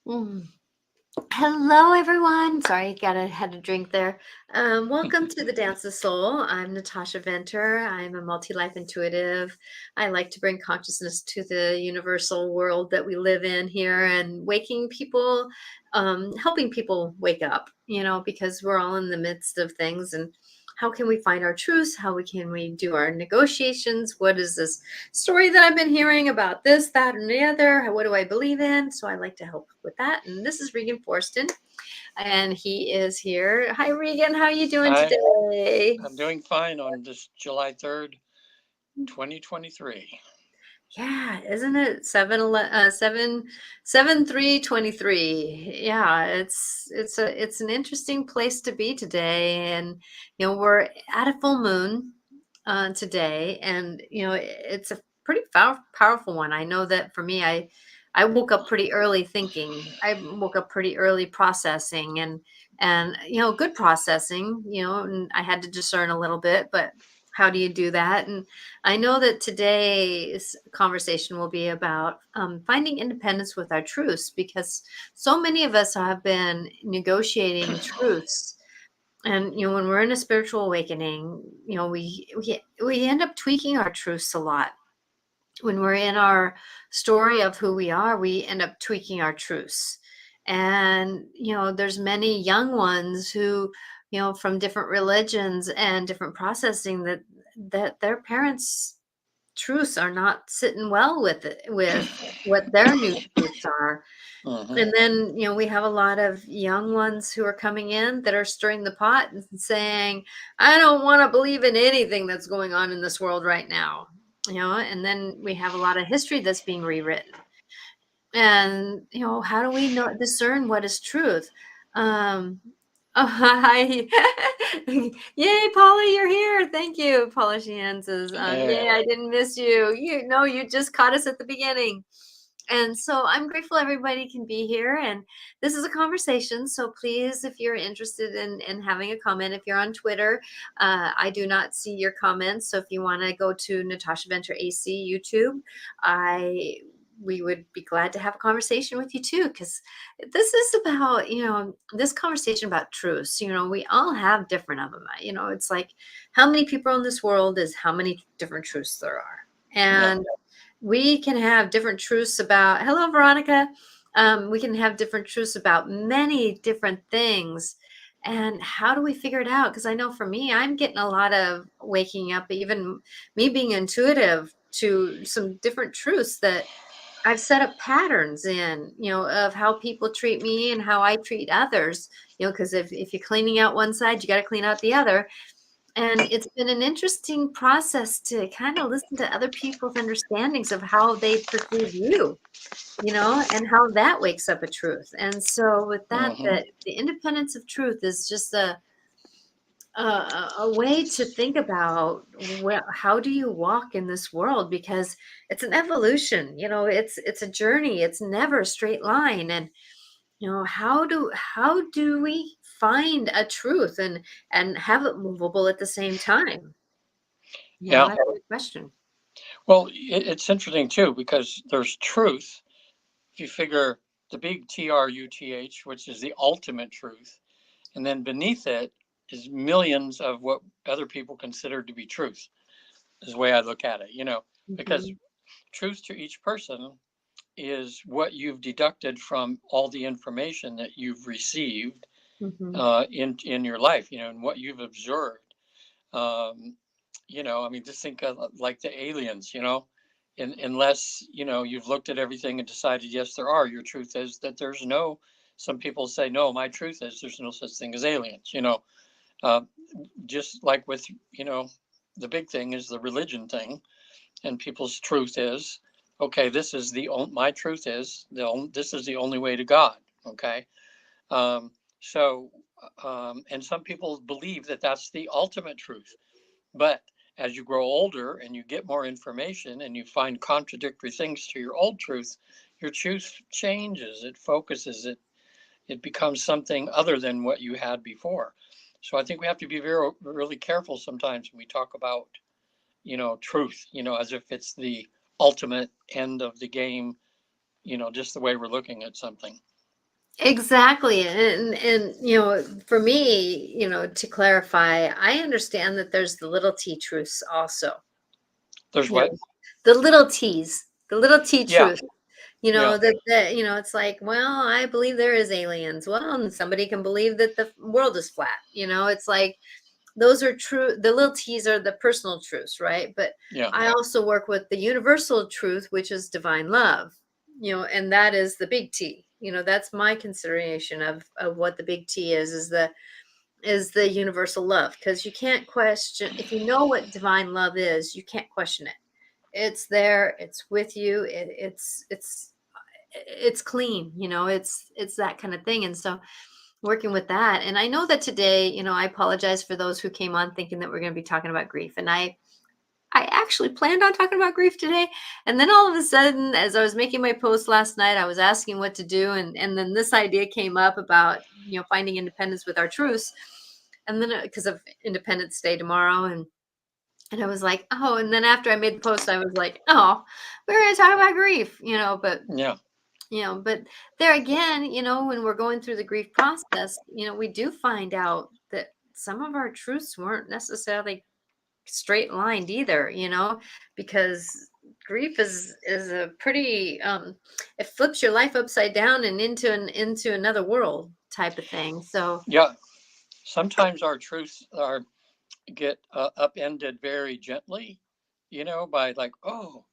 Mm. Hello, everyone. Sorry, had a drink there. Welcome to the Dance of Soul. I'm Natasha Venter. I'm a multi-life intuitive. I like to bring consciousness to the universal world that we live in here and waking people, helping people wake up, because we're all in the midst of things. And how can we find our truths? Can we do our negotiations? What is this story that I've been hearing about this, that, and the other? What do I believe in? So I like to help with that. And this is Regan Forston, and he is here. Hi, Regan. How are you doing Hi, today? I'm doing fine on this July 3rd, 2023. Yeah, isn't it 7/3/23? Yeah, it's an interesting place to be today, and we're at a full moon today, and it's a pretty powerful one. I know that for me, I woke up pretty early thinking. I woke up pretty early processing, and good processing. And I had to discern a little bit, but how do you do that? And I know that today's conversation will be about finding independence with our truths, because so many of us have been negotiating truths. And when we're in a spiritual awakening, we end up tweaking our truths a lot. When we're in our story of who we are, we end up tweaking our truths. And there's many young ones who, from different religions and different processing, that their parents truths are not sitting well with it, with what their new truths are. Mhm. And then, we have a lot of young ones who are coming in that are stirring the pot and saying, I don't want to believe in anything that's going on in this world right now. And then we have a lot of history that's being rewritten. And, how do we discern what is truth? Oh, hi. Yay, Paula, you're here. Thank you. Paula Sheehan says, Yeah. yay, I didn't miss you. You just caught us at the beginning. And so I'm grateful everybody can be here. And this is a conversation. So please, if you're interested in having a comment, if you're on Twitter, I do not see your comments. So if you want to go to Natasha Venter AC YouTube, we would be glad to have a conversation with you too, because this is about, this conversation about truths. We all have different of them. It's like how many people in this world is how many different truths there are. Yeah. And we can have different truths about, hello, Veronica. We can have different truths about many different things. And how do we figure it out? Because I know for me, I'm getting a lot of waking up, even me being intuitive to some different truths that I've set up patterns in, of how people treat me and how I treat others, because if you're cleaning out one side, you got to clean out the other. And it's been an interesting process to kind of listen to other people's understandings of how they perceive you, and how that wakes up a truth. And so with that, Hmm. that the independence of truth is just a way to think about how do you walk in this world, because it's an evolution, it's a journey. It's never a straight line. And how do we find a truth and have it movable at the same time? Yeah. That's a good question. Well, it's interesting too because there's truth. If you figure the big TRUTH, which is the ultimate truth, and then beneath it is millions of what other people consider to be truth, is the way I look at it, because Mhm, truth to each person is what you've deducted from all the information that you've received mhm, in your life, and what you've observed. Um, I mean, just think of like the aliens, unless you've looked at everything and decided yes, there are. Your truth is that there's no. Some people say no. My truth is there's no such thing as aliens. Uh, just like with the big thing is the religion thing, and people's truth is okay. This is my truth is this is the only way to God. Okay. Um, so, and some people believe that that's the ultimate truth. But as you grow older and you get more information and you find contradictory things to your old truth, your truth changes. It focuses. It becomes something other than what you had before. So I think we have to be very really careful sometimes when we talk about truth. As if it's the ultimate end of the game. Just the way we're looking at something. Exactly. And for me, to clarify, I understand that there's the little T truths also. There's You what? know, the little T Yeah, truth. yeah, It's like, well, I believe there is aliens. Well, and somebody can believe that the world is flat. It's like those are true. The little T's are the personal truths, right? But yeah, I also work with the universal truth, which is divine love. And that is the big T. That's my consideration of what the big T is the universal love, because you can't question if you know what divine love is, you can't question it. It's there, it's with you, it's clean, it's that kind of thing. And so working with that, and I know that today, I apologize for those who came on thinking that we're going to be talking about grief, and I actually planned on talking about grief today. And then all of a sudden, as I was making my post last night, I was asking what to do. And then this idea came up about, finding independence with our truths. And then because of Independence Day tomorrow. And I was like, oh, and then after I made the post, I was like, oh, we're going to talk about grief, yeah, but there again, when we're going through the grief process, we do find out that some of our truths weren't necessarily straight lined either, because grief is a pretty it flips your life upside down and into another world type of thing. So yeah. Sometimes our truths are get upended very gently, by like, oh,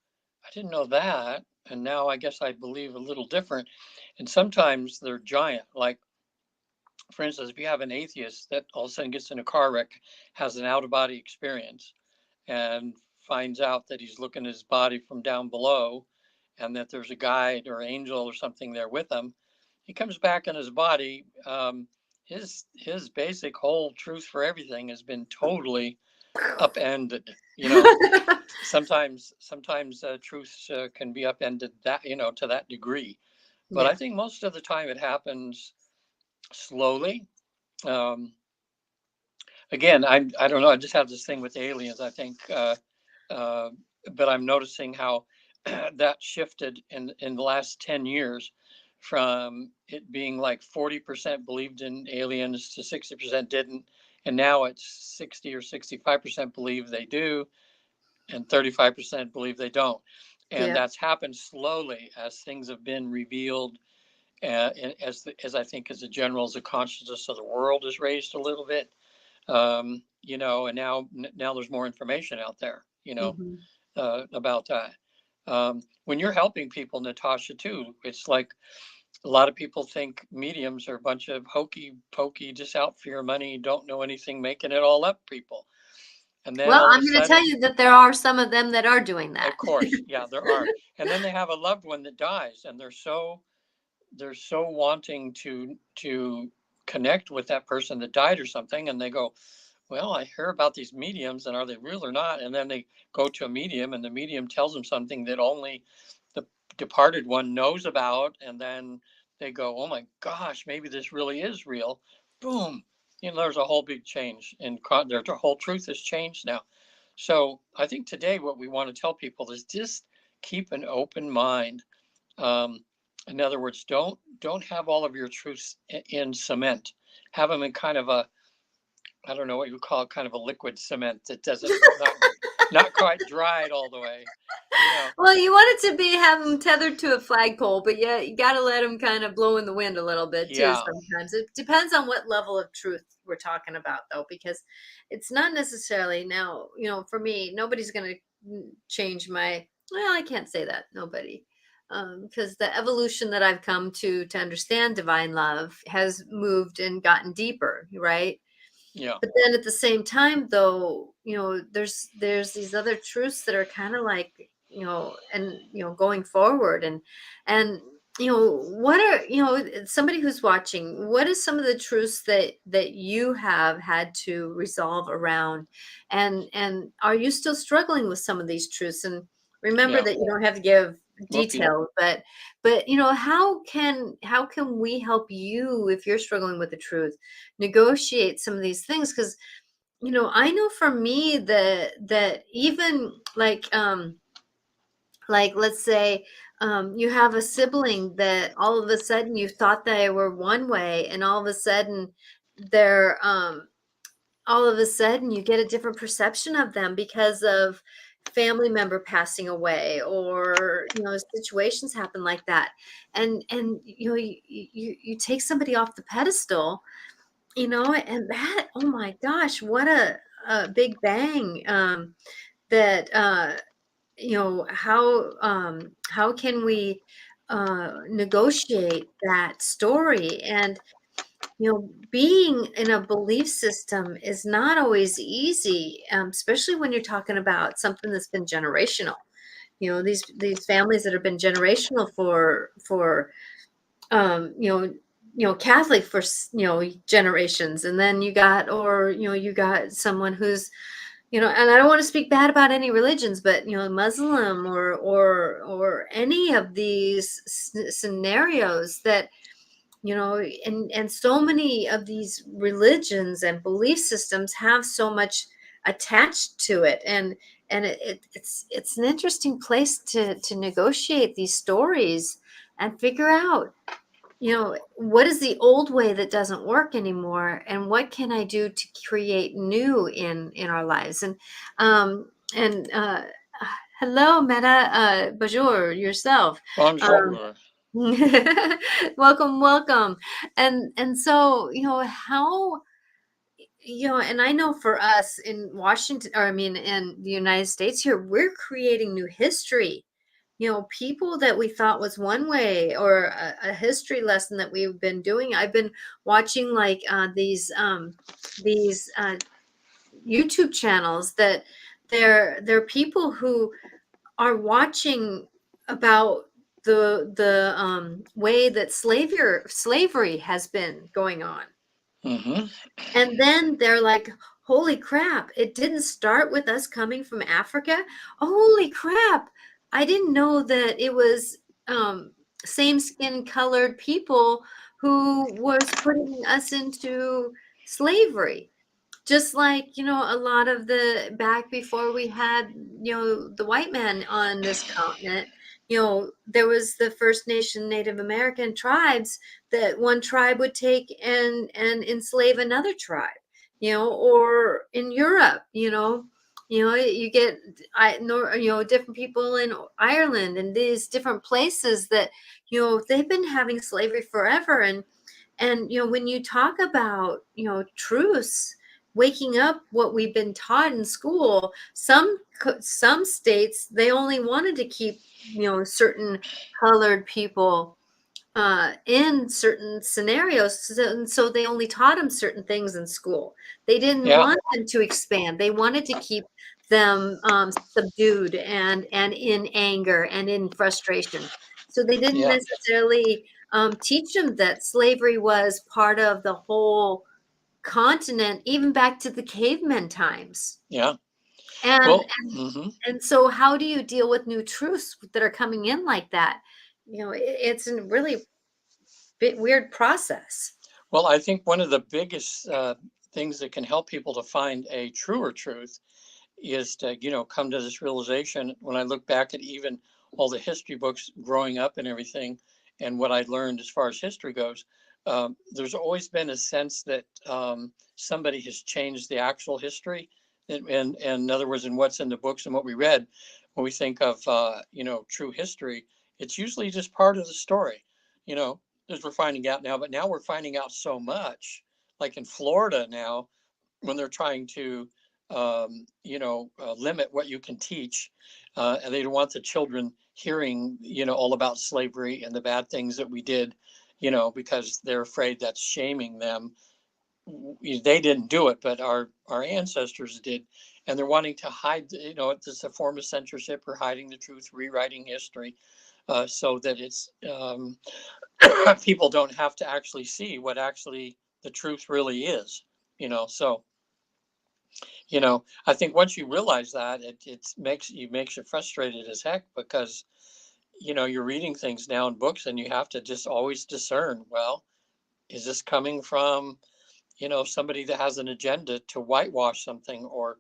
I didn't know that, and now I guess I believe a little different. And sometimes they're giant. Like, for instance, if you have an atheist that all of a sudden gets in a car wreck, has an out of body experience, and finds out that he's looking at his body from down below, and that there's a guide or angel or something there with him, he comes back in his body. His basic whole truth for everything has been totally upended. Sometimes truths can be upended that to that degree, but I yeah. think most of the time it happens slowly. Um, Again, I don't know. I just have this thing with aliens. I think, uh, but I'm noticing how that shifted in the last 10 years, from it being like 40% believed in aliens to 60% didn't, and now it's 60 or 65% believe they do, and 35% believe they don't. And Yeah. that's happened slowly as things have been revealed, as I think as a general, as the consciousness of the world is raised a little bit. And now there's more information out there, Hmm. about that. When you're helping people, Natasha, too, it's like a lot of people think mediums are a bunch of hokey pokey, just out for your money, don't know anything, making it all up people. And then Well, all of a I'm going to tell sudden, you that there are some of them that are doing that. of course, yeah, there are. And then they have a loved one that dies, and they're so wanting to connect with that person that died or something, and they go, well, I hear about these mediums, and are they real or not? And then they go to a medium, and the medium tells them something that only the departed one knows about. And then they go, oh my gosh, maybe this really is real. Boom. There's a whole big change, and their whole truth has changed now. So I think today what we want to tell people is just keep an open mind. Um, in other words, don't have all of your truths in cement. Have them in kind of a, I don't know what you would call it, kind of a liquid cement that doesn't, not quite dried all the way. You know, Well, you want it to have them tethered to a flagpole, but yeah, you got to let them kind of blow in the wind a little bit too. yeah, Sometimes it depends on what level of truth we're talking about, though, because it's not necessarily now. For me, nobody's going to change my. Well, I can't say that nobody, because the evolution that I've come to understand divine love has moved and gotten deeper, right? yeah, But then at the same time, though, there's these other truths that are kind of like, and going forward, and what are somebody who's watching, what is some of the truths that you have had to resolve around, and are you still struggling with some of these truths? And remember yeah. that you don't have to give Well, yeah, details, but how can we help you if you're struggling with the truth, negotiate some of these things? Because I know for me that even like let's say You have a sibling that all of a sudden you thought they were one way, and all of a sudden they're all of a sudden you get a different perception of them because of family member passing away, or situations happen like that. And you take somebody off the pedestal, and that, oh my gosh, what a big bang. That how can we negotiate that story? And being in a belief system is not always easy, especially when you're talking about something that's been generational. These families that have been generational for Catholic for generations, and then you got someone who's and I don't want to speak bad about any religions, but Muslim or any of these scenarios that and so many of these religions and belief systems have so much attached to it, and it's an interesting place to negotiate these stories and figure out what is the old way that doesn't work anymore, and what can I do to create new in our lives. And hello, Meta, bonjour yourself. um, Bonjour. welcome. And so how and I know for us in Washington, or I mean in the United States here, we're creating new history. People that we thought was one way, or a history lesson that we've been doing. I've been watching like these YouTube channels that they're people who are watching about the way that slavery has been going on. Hmm. And then they're like, holy crap, it didn't start with us coming from Africa. Holy crap, I didn't know that it was same skin colored people who was putting us into slavery. Just like, a lot of the back before we had, the white man on this continent, there was the First Nation Native American tribes that one tribe would take and enslave another tribe, or in Europe, you get different people in Ireland and these different places that, they've been having slavery forever. And when you talk about truths, waking up what we've been taught in school, some states, they only wanted to keep certain colored people in certain scenarios, and so they only taught them certain things in school. They didn't Yeah. want them to expand. They wanted to keep them subdued and in anger and in frustration. So they didn't Yeah. necessarily teach them that slavery was part of the whole continent, even back to the caveman times. Yeah. And Well, hmm and so how do you deal with new truths that are coming in like that? It's a really bit weird process. well, I think one of the biggest things that can help people to find a truer truth is to, come to this realization. When I look back at even all the history books growing up and everything, and what I learned as far as history goes, there's always been a sense that somebody has changed the actual history. And in other words, in what's in the books and what we read, when we think of, true history, it's usually just part of the story, you know, as we're finding out now. But now we're finding out so much, like in Florida now, when they're trying to limit what you can teach, and they don't want the children hearing all about slavery and the bad things that we did, because they're afraid that's shaming them. They didn't do it, but our ancestors did, and they're wanting to hide. It's a form of censorship or hiding the truth, rewriting history, so that it's people don't have to actually see what actually the truth really is. So I think once you realize that, it makes you frustrated as heck, because you're reading things now in books, and you have to just always discern, well, is this coming from somebody that has an agenda to whitewash something, or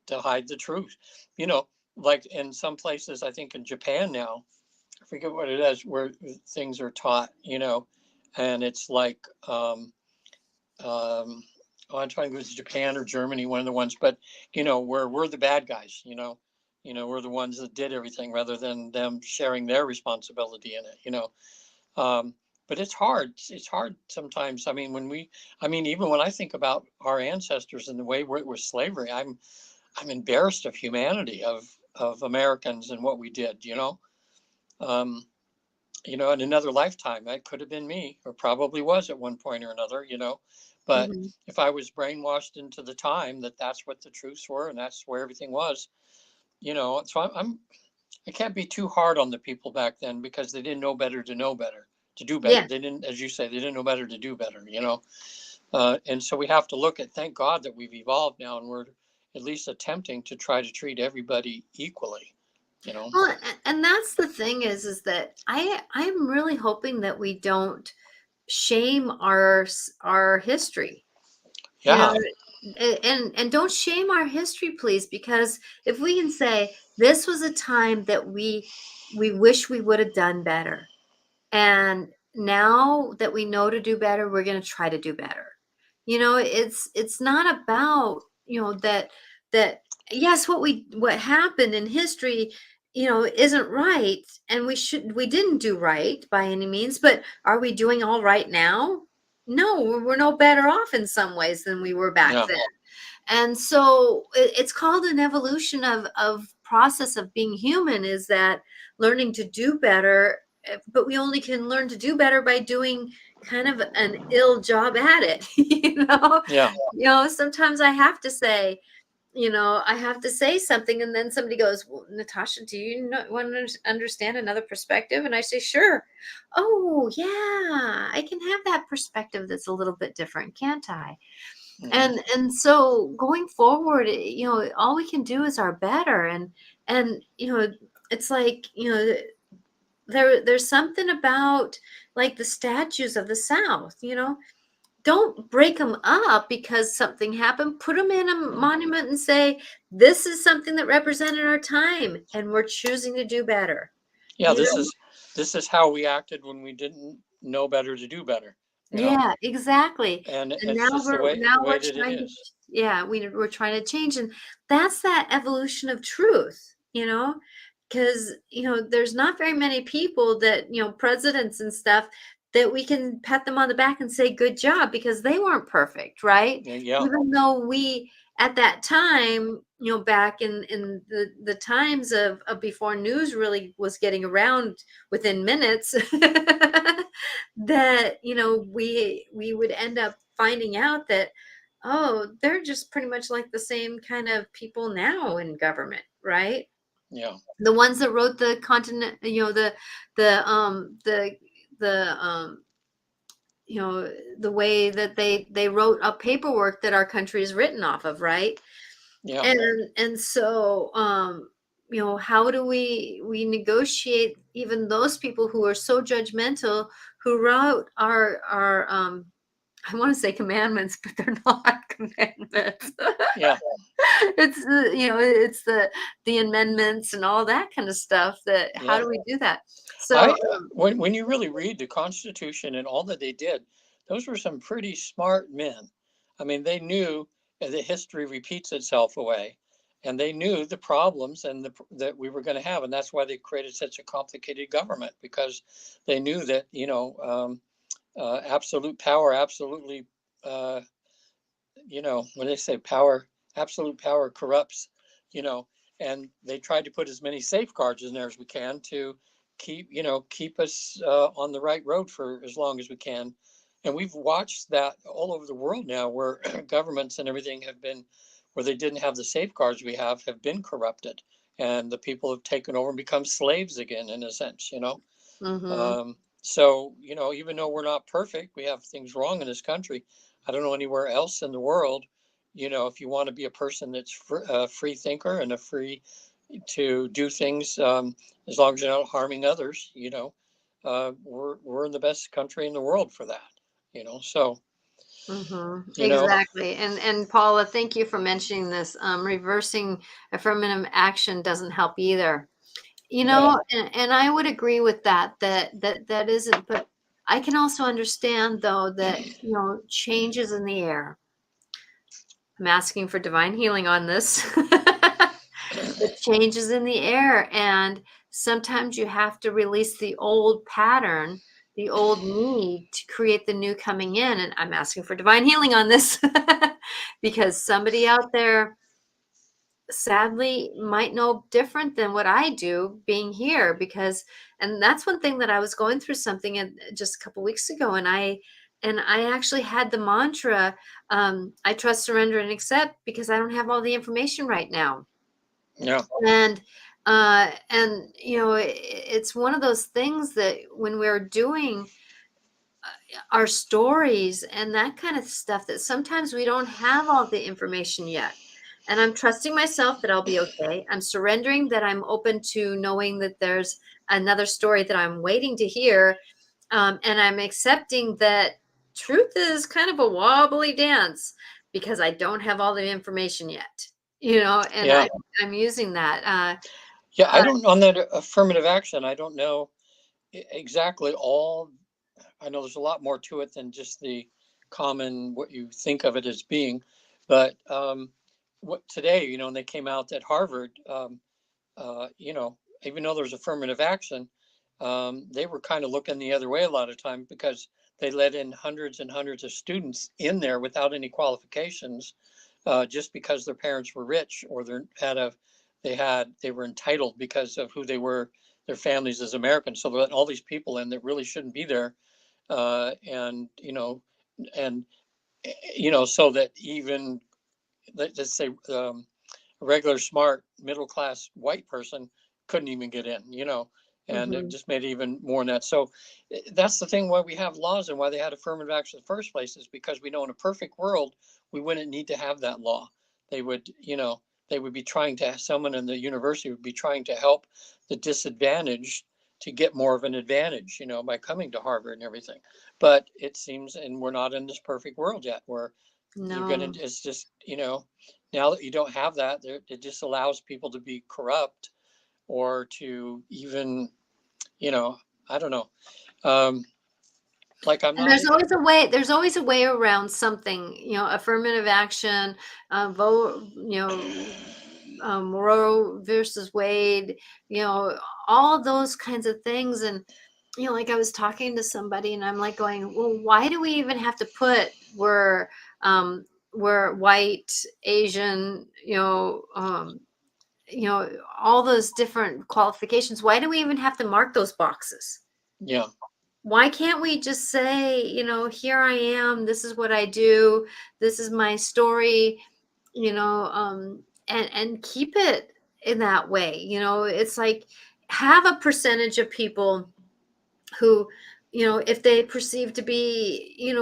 to hide the truth? you know like in some places, I think in Japan now, forget what it is, where things are taught, and it's like, oh, I'm trying to go to Japan or Germany, one of the ones, but where we're the bad guys, we're the ones that did everything rather than them sharing their responsibility in it, um, but it's hard. It's hard sometimes. Even when I think about our ancestors and the way it was slavery, I'm embarrassed of humanity, of Americans and what we did, um, in another lifetime, that could have been me, or probably was at one point or another, but Hmm. if I was brainwashed into the time that that's what the truths were and that's where everything was, so I can't be too hard on the people back then, because they didn't know better to know better, to do better. Yeah. They didn't, as you say, they didn't know better to do better, and so we have to look at, thank God that we've evolved now and we're at least attempting to try to treat everybody equally, you know? Well, and that's the thing is that I'm really hoping that we don't shame our history. You know, Yeah. and don't shame our history, please, because if we can say this was a time that we wish we would have done better, and now that we know to do better, we're going to try to do better. It's not about, that yes, what happened in history, isn't right, and we didn't do right by any means, but are we doing all right now? No, we're no better off in some ways than we were back Yeah. then. And so it's called an evolution of process of being human, is that learning to do better, but we only can learn to do better by doing kind of an ill job at it. Yeah. Sometimes I have to say something, and then somebody goes, well, Natasha, do you want to understand another perspective? And I say, sure. Oh yeah, I can have that perspective that's a little bit different, can't I? Hmm. And so going forward, all we can do is our better. And it's like, there's something about, like, the statues of the South. Don't break them up because something happened. Put them in a monument and say, this is something that represented our time, and we're choosing to do better. Yeah. you This know is this is how we acted when we didn't know better to do better, Yeah, exactly. and And it's just the now way we're that it trying to, is. yeah, we're trying to change. And that's that evolution of truth, because, there's not very many people that, presidents and stuff, that we can pat them on the back and say, good job, because they weren't perfect, right? Yeah. Yeah. Even though we, at that time, back in the times of before news really was getting around within minutes, that we would end up finding out that, oh, they're just pretty much like the same kind of people now in government, right? Yeah. The ones that wrote the continent, the the way that they wrote a paperwork that our country is written off of, right? Yeah. And so, how do we negotiate even those people who are so judgmental, who wrote our I want to say commandments, but they're not commandments. Yeah. It's it's the amendments and all that kind of stuff. That How Yeah. do we do that? So, I when you really read the Constitution and all that they did, those were some pretty smart men. I mean, they knew that history repeats itself away, and they knew the problems that we were going to have, and that's why they created such a complicated government, because they knew that absolute power absolutely, uh, when they say power, absolute power corrupts, you know, and they tried to put as many safeguards in there as we can to keep us on the right road for as long as we can. And we've watched that all over the world now, where governments and everything have been, where they didn't have the safeguards we have been corrupted, and the people have taken over and become slaves again, in a sense. mhm. So, even though we're not perfect, we have things wrong in this country. I don't know anywhere else in the world, if you want to be a person that's a free thinker and a free to do things, as long as you're not harming others, we're in the best country in the world for that. So, you know, Exactly. And Paula, thank you for mentioning this. Reversing affirmative action doesn't help either. Yeah. and I would agree with that isn't, but I can also understand though that, changes in the air. I'm asking for divine healing on this. The changes in the air, and sometimes you have to release the old pattern, the old need to create the new coming in, and I'm asking for divine healing on this because somebody out there sadly might know different than what I do being here, because and that's one thing that I was going through something just a couple weeks ago, and I actually had the mantra, I trust, surrender, and accept, because I don't have all the information right now. Yeah. And it's one of those things that when we're doing our stories and that kind of stuff, that sometimes we don't have all the information yet. And I'm trusting myself that I'll be okay. I'm surrendering that I'm open to knowing that there's another story that I'm waiting to hear. And I'm accepting that truth is kind of a wobbly dance because I don't have all the information yet, and Yeah. I'm using that. Yeah. I Uh, don't, on that affirmative action, I don't know exactly all. I know there's a lot more to it than just the common, what you think of it as being. But what today, when they came out at Harvard, even though there's affirmative action, they were kind of looking the other way a lot of time because they let in hundreds and hundreds of students in there without any qualifications, just because their parents were rich, or they were entitled because of who they were, their families as Americans. So they let all these people in that really shouldn't be there, and and so that even, let's say, a regular smart middle class white person couldn't even get in, and it mhm. just made it even more than that. So that's the thing why we have laws and why they had affirmative action in the first place, is because we know in a perfect world we wouldn't need to have that law. They would, they would be trying to, someone in the university would be trying to help the disadvantaged to get more of an advantage, by coming to Harvard and everything. But it seems, and we're not in this perfect world yet, where you're gonna, No. it's just, now that you don't have that, it just allows people to be corrupt, or to even, I don't know. Um, like I'm And not, there's always a way around something, affirmative action, vote, Roe versus Wade, all those kinds of things. And, like I was talking to somebody and I'm like going, well, why do we even have to put we're white, Asian, all those different qualifications? Why do we even have to mark those boxes? yeah, Why can't we just say, here I am, this is what I do, this is my story, and keep it in that way. It's like, have a percentage of people who, if they perceive to be,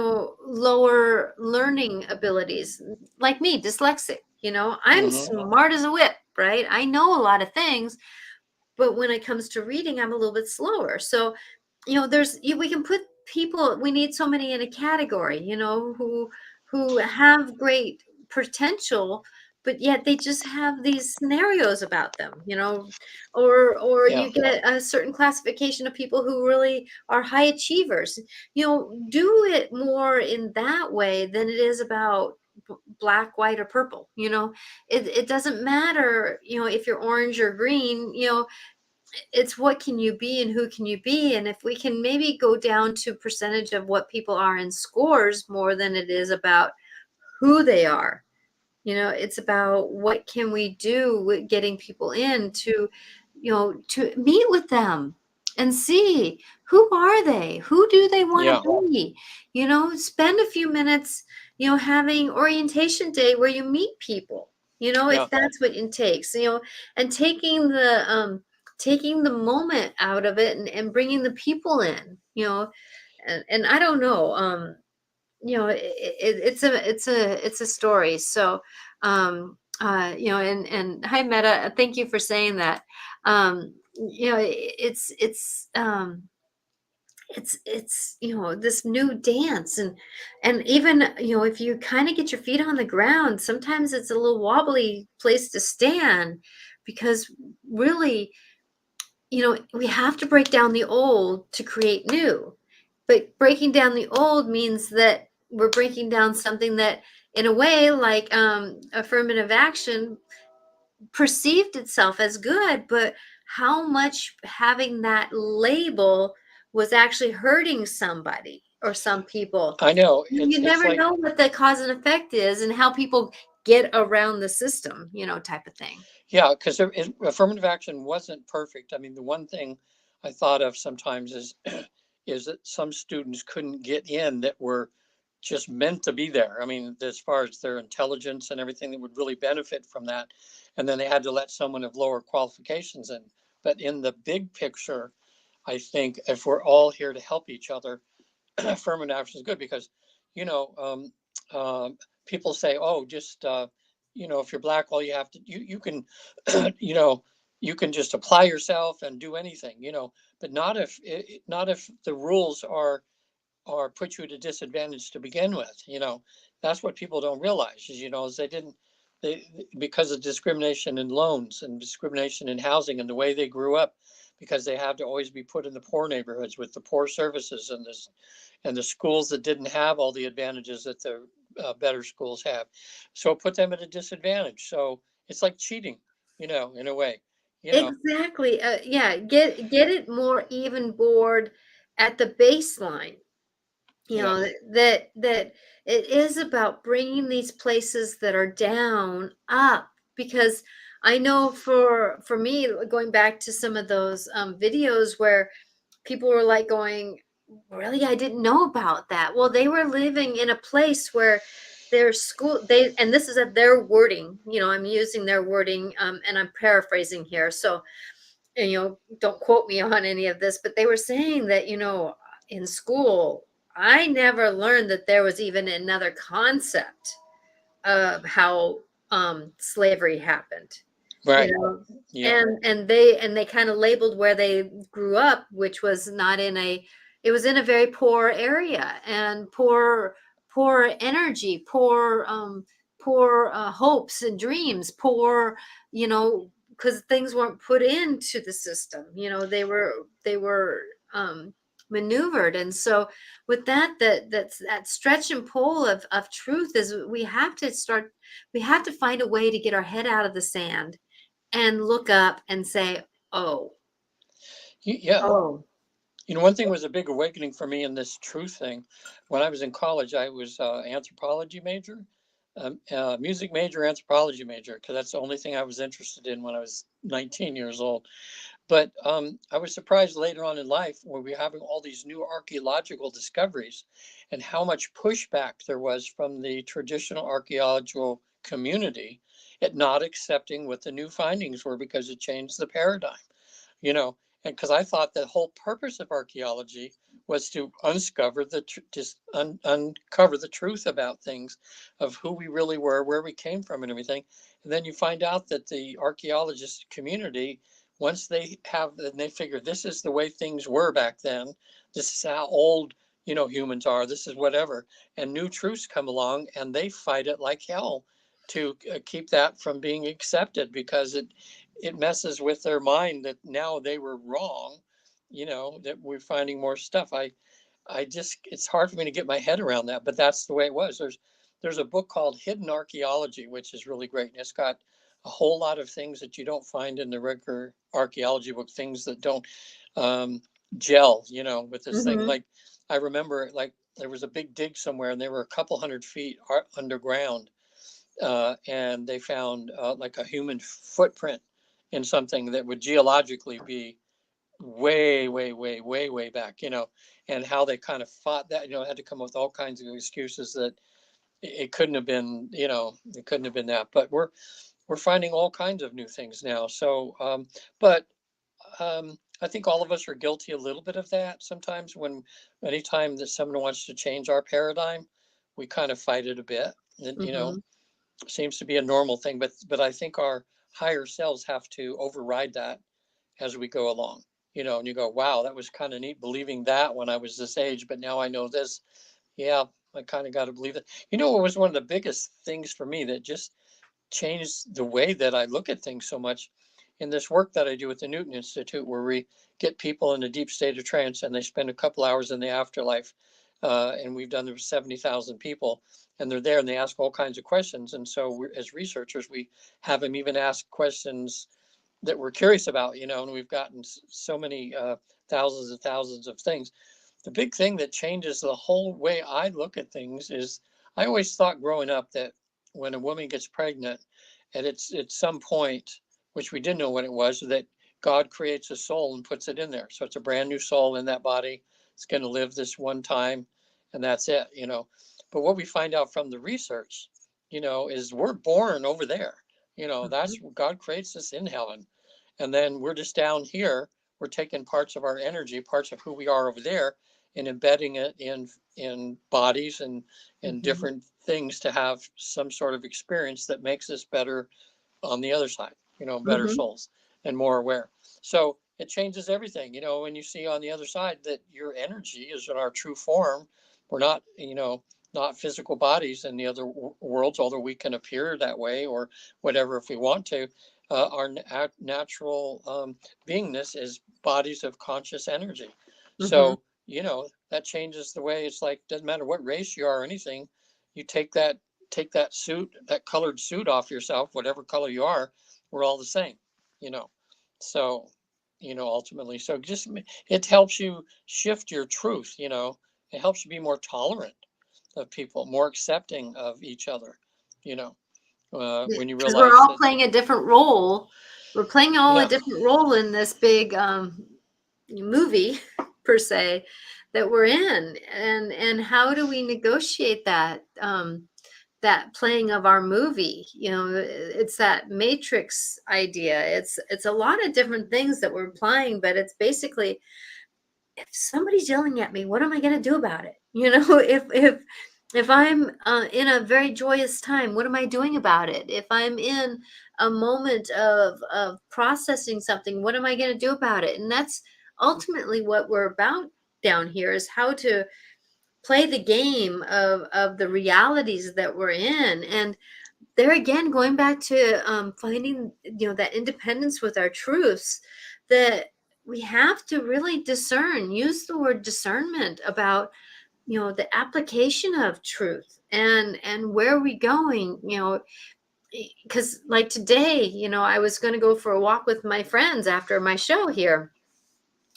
lower learning abilities, like me, dyslexic, I'm hmm smart as a whip, right? I know a lot of things, but when it comes to reading, I'm a little bit slower. So, we can put people, we need so many in a category, who have great potential, but yet they just have these scenarios about them, or yeah, you get a certain classification of people who really are high achievers. Do it more in that way than it is about black, white, or purple. It doesn't matter, if you're orange or green. It's what can you be and who can you be. And if we can maybe go down to percentage of what people are in scores more than it is about who they are. It's about what can we do with getting people in to meet with them and see who are they, who do they want yeah, to be. Spend a few minutes having orientation day where you meet people, yeah, if that's what it takes, and taking the moment out of it, and bringing the people in, and I don't know, it's a story. So, and hi, Meta, thank you for saying that. It's this new dance, and even if you kind of get your feet on the ground, sometimes it's a little wobbly place to stand, because really we have to break down the old to create new. But breaking down the old means that we're breaking down something that, in a way, like affirmative action, perceived itself as good, but how much having that label was actually hurting somebody or some people. I know You it's never like, know what the cause and effect is and how people get around the system, type of thing. yeah, because affirmative action wasn't perfect. I mean, the one thing I thought of sometimes is is that some students couldn't get in that were just meant to be there. I mean, as far as their intelligence and everything that would really benefit from that, and then they had to let someone of lower qualifications in. But in the big picture, I think if we're all here to help each other, affirmative action is good because, you know, people say, oh, just, if you're black, all you have to, you can, you know, you can just apply yourself and do anything, but not if the rules are put you at a disadvantage to begin with. That's what people don't realize is they didn't, they, because of discrimination in loans and discrimination in housing and the way they grew up, because they have to always be put in the poor neighborhoods with the poor services and the schools that didn't have all the advantages that the better schools have. So it put them at a disadvantage. So it's like cheating, in a way, you know. Exactly. Yeah, get it more even board at the baseline. Yeah. That it is about bringing these places that are down up, because I know for me, going back to some of those videos where people were like going, really, I didn't know about that. Well, they were living in a place where their school, and this is at their wording, I'm using their wording, and I'm paraphrasing here, so and don't quote me on any of this, but they were saying that in school I never learned that there was even another concept of how slavery happened, you Right. know Yeah. and they kind of labeled where they grew up, which was not in a it was in a very poor area, and poor energy, poor hopes and dreams, poor, because things weren't put into the system, they were um maneuvered. And so with that stretch and pull of truth is we have to find a way to get our head out of the sand and look up and say, "Oh, Yeah. oh, One thing was a big awakening for me in this truth thing. When I was in college, I was anthropology major, music major, anthropology major, because that's the only thing I was interested in when I was 19 years old. But I was surprised later on in life when we were having all these new archaeological discoveries and how much pushback there was from the traditional archaeological community at not accepting what the new findings were because it changed the paradigm, you know, and because I thought the whole purpose of archaeology was to uncover uncover the truth about things, of who we really were, where we came from, and everything. And then you find out that the archaeologist community, once they have, and they figure this is the way things were back then, this is how old humans are, this is whatever, and new truths come along, and they fight it like hell to keep that from being accepted because it messes with their mind that now they were wrong, that we're finding more stuff. I just, it's hard for me to get my head around that, but that's the way it was. There's a book called Hidden Archaeology, which is really great. And it's got a whole lot of things that you don't find in the regular archaeology book, things that don't um, gel, with this thing. mhm, Like, I remember, like, there was a big dig somewhere and they were a couple hundred feet underground, and they found like a human footprint in something that would geologically be way, way, way, way, way back, and how they kind of fought that, had to come up with all kinds of excuses that it couldn't have been, it couldn't have been that. But we're finding all kinds of new things now. So, but I think all of us are guilty a little bit of that sometimes. Anytime that someone wants to change our paradigm, we kind of fight it a bit, and mhm. seems to be a normal thing, but I think our higher selves have to override that as we go along. And you go, wow, that was kind of neat believing that when I was this age, but now I know this. Yeah, I kind of got to believe it. What was one of the biggest things for me that just changed the way that I look at things so much in this work that I do at the Newton Institute, where we get people in a deep state of trance and they spend a couple hours in the afterlife. And we've done there 70,000 people, and they're there and they ask all kinds of questions. And so as researchers, we have them even ask questions that we're curious about, and we've gotten so many thousands and thousands of things. The big thing that changes the whole way I look at things is I always thought growing up that when a woman gets pregnant, and it's at some point, which we didn't know what it was, that God creates a soul and puts it in there. So it's a brand new soul in that body. It's going to live this one time, and that's it, But what we find out from the research, is we're born over there. That's God creates us in heaven. And then we're just down here. We're taking parts of our energy, parts of who we are over there, and embedding it in bodies and different things to have some sort of experience that makes us better on the other side, better souls and more aware. So it changes everything, when you see on the other side that your energy is in our true form. We're not, not physical bodies in the other worlds, although we can appear that way or whatever if we want to. Our natural beingness is bodies of conscious energy. So, that changes the way it's like, doesn't matter what race you are or anything, you take that suit, that colored suit off yourself, whatever color you are, we're all the same, So, ultimately, so just, it helps you shift your truth, it helps you be more tolerant of people, more accepting of each other, when you Because we're realize all that. playing a different role. We're playing all Yeah. a different role in this big movie, per se, that we're in. And how do we negotiate that? That playing of our movie, it's that matrix idea. It's a lot of different things that we're applying, but it's basically, if somebody's yelling at me, what am I going to do about it? If I'm in a very joyous time, what am I doing about it? If I'm in a moment of processing something, what am I going to do about it? And that's ultimately what we're about down here, is how to play the game of the realities that we're in. And there again, going back to finding that independence with our truths, that we have to really use the word discernment about the application of truth and where are we going, because like today, I was going to go for a walk with my friends after my show here.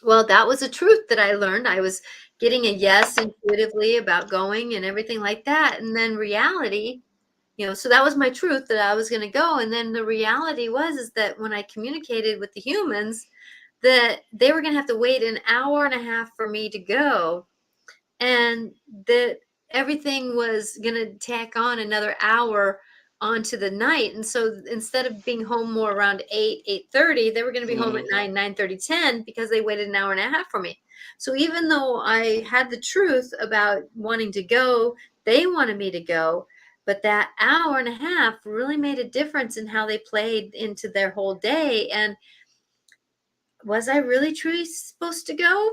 Well, that was a truth that I learned. I was getting a yes intuitively about going and everything like that. And then reality, so that was my truth, that I was going to go. And then the reality is that when I communicated with the humans, that they were going to have to wait an hour and a half for me to go. And that everything was going to tack on another hour onto the night. And so instead of being home more around 8:30, they were going to be home at 9:30, 10, because they waited an hour and a half for me. So even though I had the truth about wanting to go, they wanted me to go, but that hour and a half really made a difference in how they played into their whole day. And was I really truly supposed to go?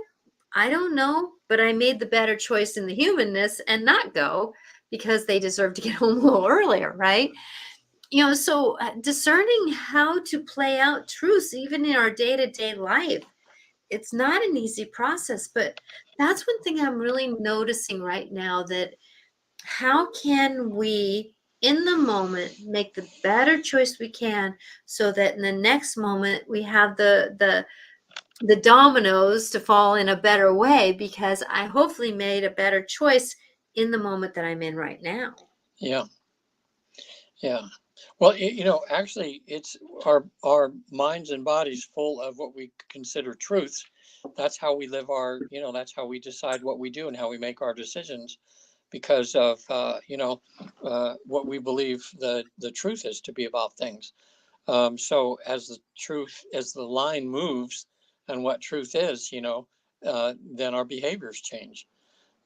I don't know, but I made the better choice in the humanness and not go, because they deserve to get home a little earlier, right? So discerning how to play out truths, even in our day-to-day life, it's not an easy process, but that's one thing I'm really noticing right now, that how can we in the moment make the better choice we can, so that in the next moment we have the dominoes to fall in a better way, because I hopefully made a better choice in the moment that I'm in right now. Yeah. Yeah. Well, actually, it's our minds and bodies full of what we consider truths. That's how we live that's how we decide what we do and how we make our decisions, because of, what we believe the truth is to be about things. So as the line moves and what truth is, then our behaviors change.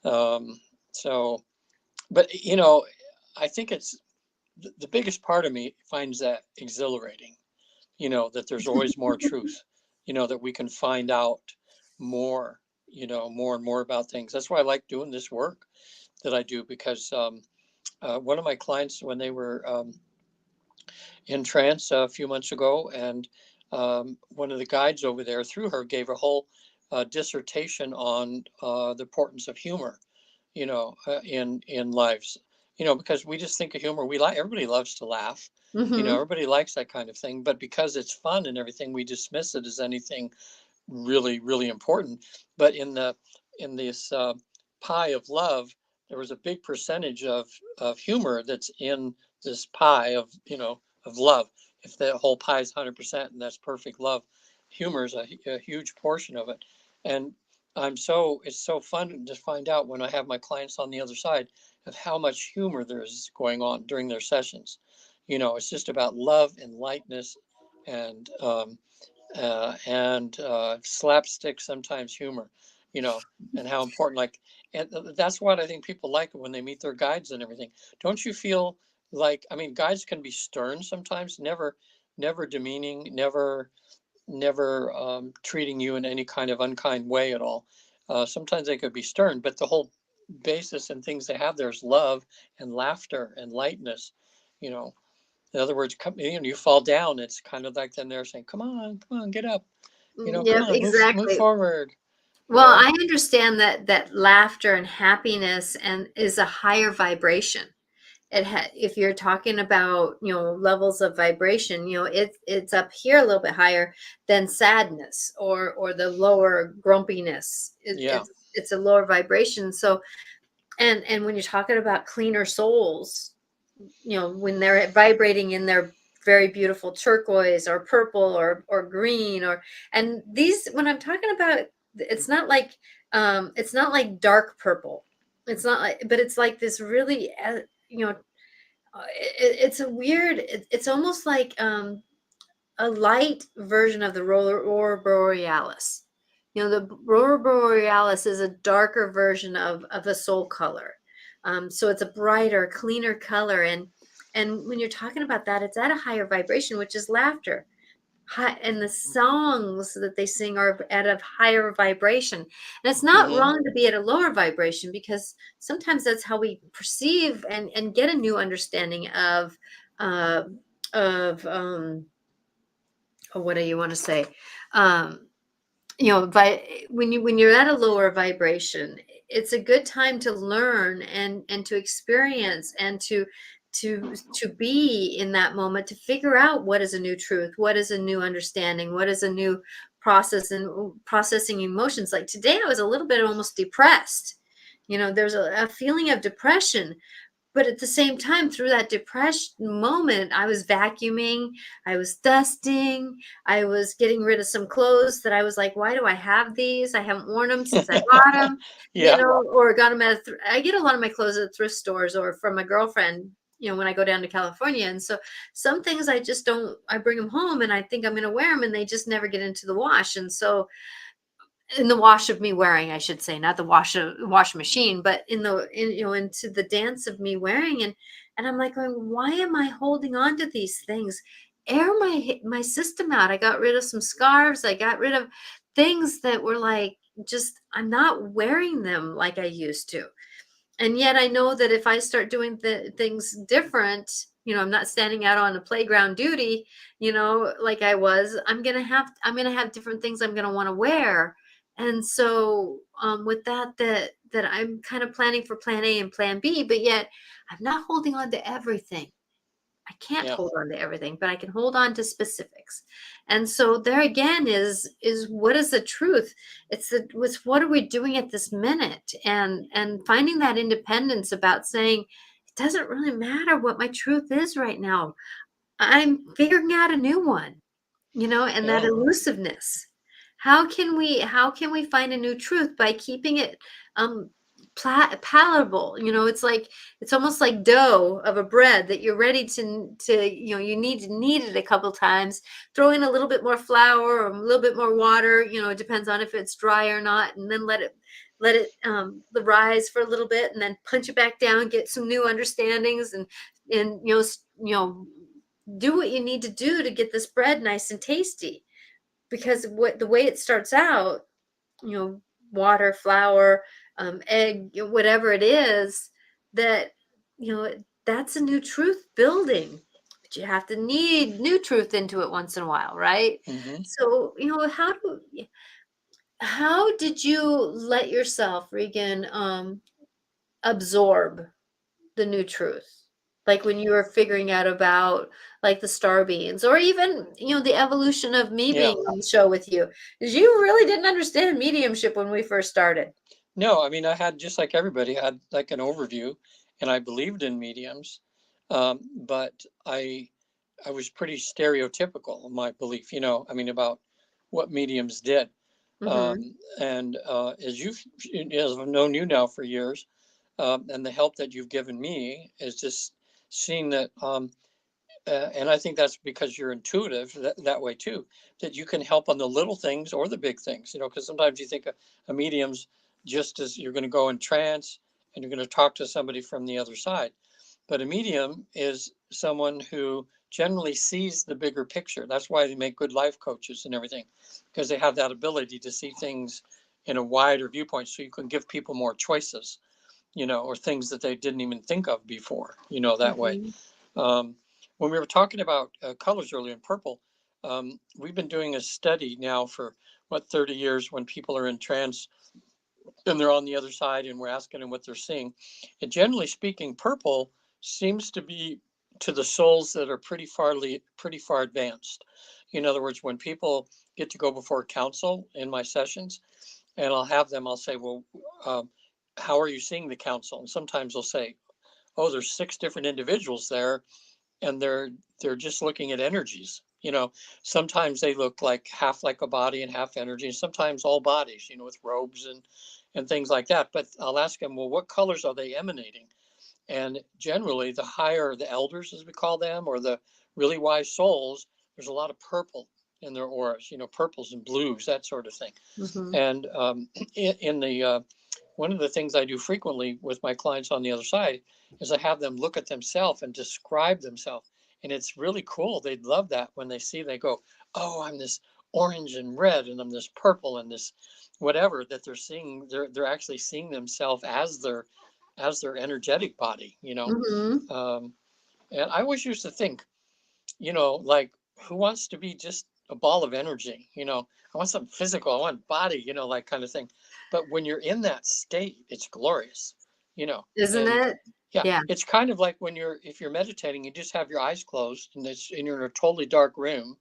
Um, so, but, I think it's the biggest part of me finds that exhilarating, that there's always more truth, that we can find out more, more and more about things. That's why I like doing this work that I do, because one of my clients, when they were in trance a few months ago, and one of the guides over there through her gave a whole dissertation on the importance of humor, in lives, because we just think of humor. Everybody loves to laugh, Mm-hmm. everybody likes that kind of thing, but because it's fun and everything, we dismiss it as anything really, really important. But in this pie of love, there was a big percentage of humor that's in this pie of love. If the whole pie is 100% and that's perfect love, humor is a huge portion of it. And it's so fun to find out when I have my clients on the other side of how much humor there's going on during their sessions. It's just about love and lightness and slapstick, sometimes humor, you know, and how important, and that's what I think people like when they meet their guides and everything. Don't you feel like, I mean, guides can be stern sometimes, never demeaning, never treating you in any kind of unkind way at all. Sometimes they could be stern, but the whole basis and things they have there is love and laughter and lightness, you know. In other words, you fall down. It's kind of like them they're saying, come on, get up. Come Yep, on, move exactly. forward. You Well, know, I understand that laughter and happiness and is a higher vibration. If you're talking about, levels of vibration, it's up here a little bit higher than sadness or the lower grumpiness. yeah, It's a lower vibration. So, and when you're talking about cleaner souls, when they're vibrating in their very beautiful turquoise or purple or green, and these, when I'm talking about, it's not like dark purple. It's not like, but it's like this really, it's a weird, it's almost like a light version of the aurora borealis. The aurora borealis is a darker version of the soul color. So it's a brighter, cleaner color. And when you're talking about that, it's at a higher vibration, which is laughter. And the songs that they sing are at a higher vibration. And it's not hmm, wrong to be at a lower vibration, because sometimes that's how we perceive and get a new understanding uh, of what do you want to say? Um, when you're at a lower vibration, it's a good time to learn and to experience and to be in that moment, to figure out what is a new truth, what is a new understanding, what is a new process and processing emotions. Like today, I was a little bit almost depressed. There's a feeling of depression, but at the same time, through that depression moment, I was vacuuming, I was dusting, I was getting rid of some clothes that I was like, why do I have these? I haven't worn them since I bought them, yeah, or got them at I get a lot of my clothes at thrift stores or from my girlfriend, when I go down to California. And so some things I just don't, I bring them home and I think I'm going to wear them and they just never get into the wash. And so in the wash of me wearing, I should say, not the wash machine, but into the dance of me wearing. And I'm like going, why am I holding on to these things? Air my system out. I got rid of some scarves. I got rid of things that were like, just, I'm not wearing them like I used to. And yet I know that if I start doing things different, I'm not standing out on a playground duty, like I was, I'm going to have different things I'm going to want to wear. And so with that I'm kind of planning for plan A and plan B, but yet I'm not holding on to everything. I can't yeah, hold on to everything, but I can hold on to specifics. And so there again is what is the truth? It's what are we doing at this minute? And finding that independence about saying it doesn't really matter what my truth is right now. I'm figuring out a new one, and that yeah, elusiveness. How can we find a new truth by keeping it um palatable? It's almost like dough of a bread that you're ready to you need to knead it a couple times, throw in a little bit more flour or a little bit more water. It depends on if it's dry or not, and then let it rise for a little bit, and then punch it back down, get some new understandings, and do what you need to do to get this bread nice and tasty. Because the way it starts out, you know water, flour, egg, whatever it is, that that's a new truth building. but you have to need new truth into it once in a while, right? Hmm. So, how did you let yourself, Regan, absorb the new truth? Like when you were figuring out about like the star beings, or even, the evolution of me Yeah. being on the show with you. Because you really didn't understand mediumship when we first started. No, I mean, I had, just like everybody, I had like an overview, and I believed in mediums, but I was pretty stereotypical in my belief, I mean, about what mediums did. Mm-hmm. And as I've known you now for years, and the help that you've given me is just seeing that, and I think that's because you're intuitive that way too, that you can help on the little things or the big things, because sometimes you think a medium's just as you're going to go in trance and you're going to talk to somebody from the other side. But a medium is someone who generally sees the bigger picture. That's why they make good life coaches and everything, because they have that ability to see things in a wider viewpoint. So you can give people more choices, or things that they didn't even think of before, that way. Mm-hmm. Um, when we were talking about colors earlier in purple, we've been doing a study now for 30 years when people are in trance and they're on the other side and we're asking them what they're seeing. And generally speaking, purple seems to be to the souls that are pretty far advanced. In other words, when people get to go before council in my sessions, and I'll say, well, how are you seeing the council? And sometimes they'll say, oh, there's 6 different individuals there, and they're just looking at energies. Sometimes they look like half like a body and half energy, and sometimes all bodies, with robes and things like that. But I'll ask them, well, what colors are they emanating? And generally, the higher the elders, as we call them, or the really wise souls, there's a lot of purple in their auras, purples and blues, that sort of thing. Mm-hmm. And in the one of the things I do frequently with my clients on the other side is I have them look at themselves and describe themselves. And it's really cool. They'd love that when they go, oh, I'm this orange and red, and I'm this purple and this whatever that they're seeing. They're actually seeing themselves as their energetic body. Mm-hmm. And I always used to think, like, who wants to be just a ball of energy? I want something physical. I want body, like, kind of thing. But when you're in that state, it's glorious, Isn't and it? yeah, Yeah. it's kind of like if you're meditating, you just have your eyes closed and you're in a totally dark room.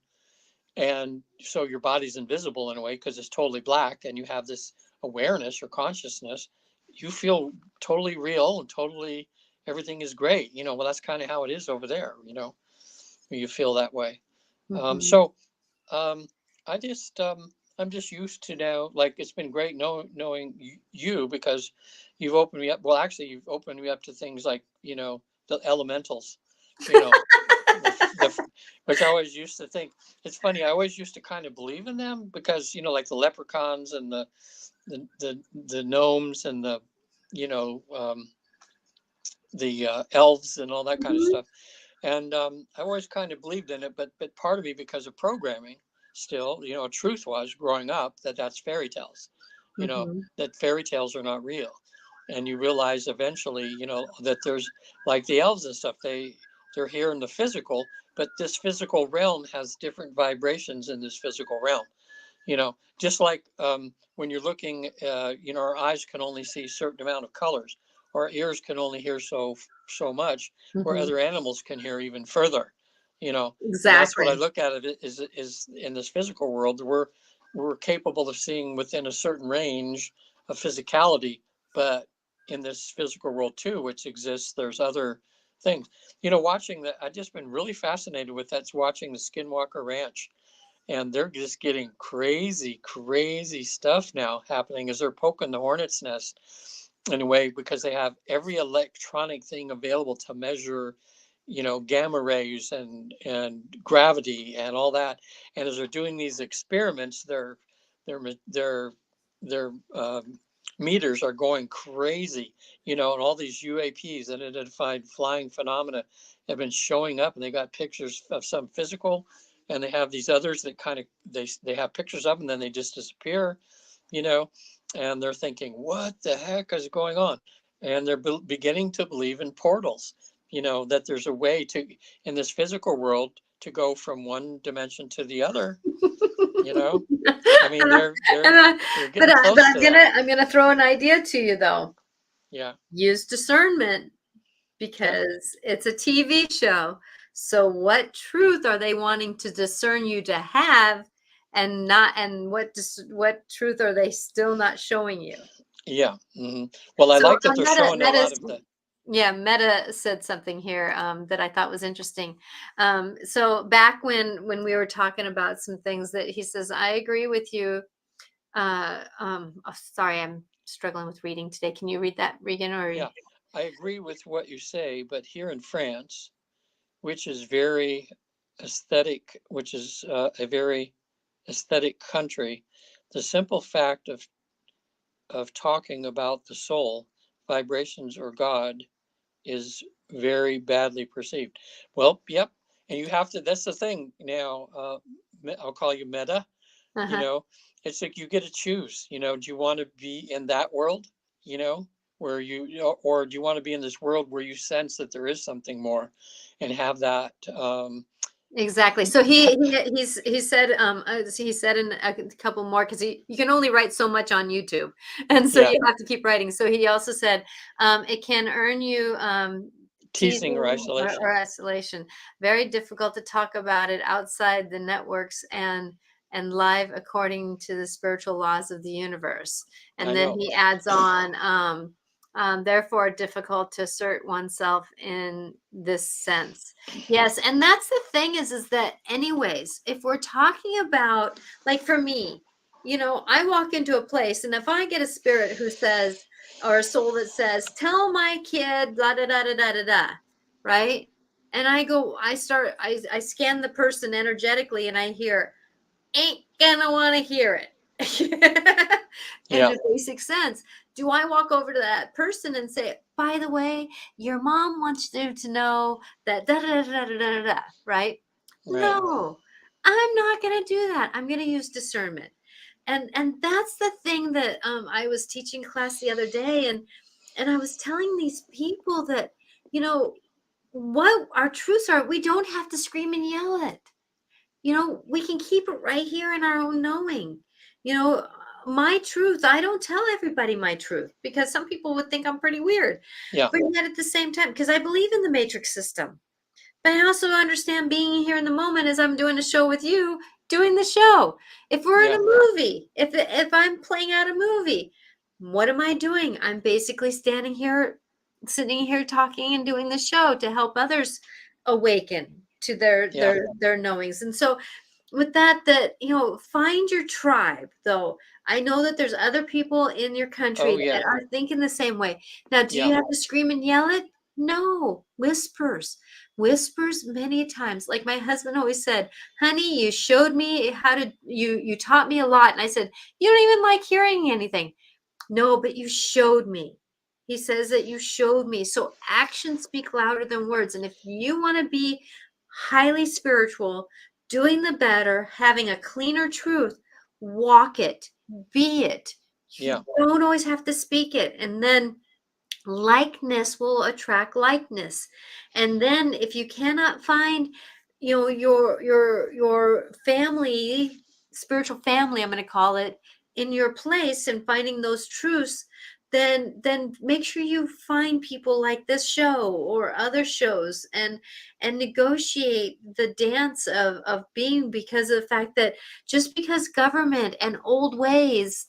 And so your body's invisible in a way because it's totally black, and you have this awareness or consciousness. You feel totally real and totally everything is great. Well, that's kind of how it is over there, you feel that way. Mm-hmm. So um, I'm just used to now. Like, it's been great knowing you, because you've opened me up. Well, actually, you've opened me up to things like the elementals. You know, which I always used to think. It's funny. I always used to kind of believe in them because like the leprechauns and the gnomes and you know um, the elves and all that kind of Mm-hmm. stuff. And I always kind of believed in it, but part of me, because of programming, still, truth was growing up that's fairy tales, Mm-hmm. that fairy tales are not real. And you realize eventually, that there's like the elves and stuff, they're here in the physical, but this physical realm has different vibrations in this physical realm. Just like when you're looking, our eyes can only see a certain amount of colors, or our ears can only hear so much, where Mm-hmm. other animals can hear even further. And that's what I Exactly. look at it is in this physical world, we're capable of seeing within a certain range of physicality, but in this physical world too, which exists, there's other things. Watching that, I've just been really fascinated with that's watching the Skinwalker Ranch, and they're just getting crazy, crazy stuff now happening as they're poking the hornet's nest in a way, because they have every electronic thing available to measure, gamma rays and gravity and all that. And as they're doing these experiments, their their meters are going crazy, and all these UAPs, unidentified flying phenomena, have been showing up, and they got pictures of some physical, and they have these others that kind of they have pictures of them, and then they just disappear, you know, and they're thinking, what the heck is going on? And they're beginning to believe in portals. that there's a way to, in this physical world, to go from one dimension to the other. I mean, And I, they're and I, they're but getting close to that. I'm gonna throw an idea to you though. Yeah. Use discernment Yeah. because it's a TV show. So what truth are they wanting to discern you to have, and not, and what truth are they still not showing you? Yeah. Well, I So like that they're showing a lot of the. yeah, Meta said something here that I thought was interesting. So back when we were talking about some things, that he says, I agree with you. Oh, sorry, I'm struggling with reading today. Can you read that, Regan? Or Yeah, I agree with what you say, but here in France, which is very aesthetic, which is a very aesthetic country, the simple fact of talking about the soul, vibrations, or God is very badly perceived. Well, yep. And you have to, that's the thing now. I'll call you Meta. You uh-huh. know, it's like you get to choose. Do you want to be in that world, you know, where or do you want to be in this world where you sense that there is something more and have that? Exactly. So he said he said in a couple more, because you can only write so much on YouTube, and so Yeah, you have to keep writing. So he also said it can earn you teasing or teasing isolation. or isolation. Very difficult to talk about it outside the networks and live according to the spiritual laws of the universe. I And then know. he adds on. Therefore, difficult to assert oneself in this sense. Yes, and that's the thing is that anyways, if we're talking about, like for me, I walk into a place, and if I get a spirit who says, or a soul that says, tell my kid blah da da da da da da, right? And I scan the person energetically, and I hear, ain't gonna want to hear it. In Yeah, the basic sense, do I walk over to that person and say, by the way, your mom wants you to know that da da da da da da, right? right. No, I'm not going to do that. I'm going to use discernment. And that's the thing that I was teaching class the other day, and I was telling these people that, what our truths are. We don't have to scream and yell it. We can keep it right here in our own knowing. You know, my truth, I don't tell everybody my truth, because some people would think I'm pretty weird. Yeah, But yet at the same time, because I believe in the matrix system, but I also understand being here in the moment as I'm doing a show with you, doing the show. If we're in yeah, a movie, if I'm playing out a movie, what am I doing? I'm basically standing here, sitting here talking and doing the show to help others awaken to their yeah. their knowings. And so with that, find your tribe, though. I know that there's other people in your country Oh, that yeah, are thinking the same way. Now, do yeah, you have to scream and yell it? No, whispers many times. Like my husband always said, honey, you showed me how to, you taught me a lot. And I said, you don't even like hearing anything. No, but you showed me. He says that you showed me. So actions speak louder than words. And if you want to be highly spiritual, doing the better, having a cleaner truth, walk it, be it. yeah. You don't always have to speak it. And then likeness will attract likeness. And then if you cannot find, your family, spiritual family, I'm going to call it, in your place, and finding those truths, then make sure you find people like this show or other shows, and negotiate the dance of being, because of the fact that just because government and old ways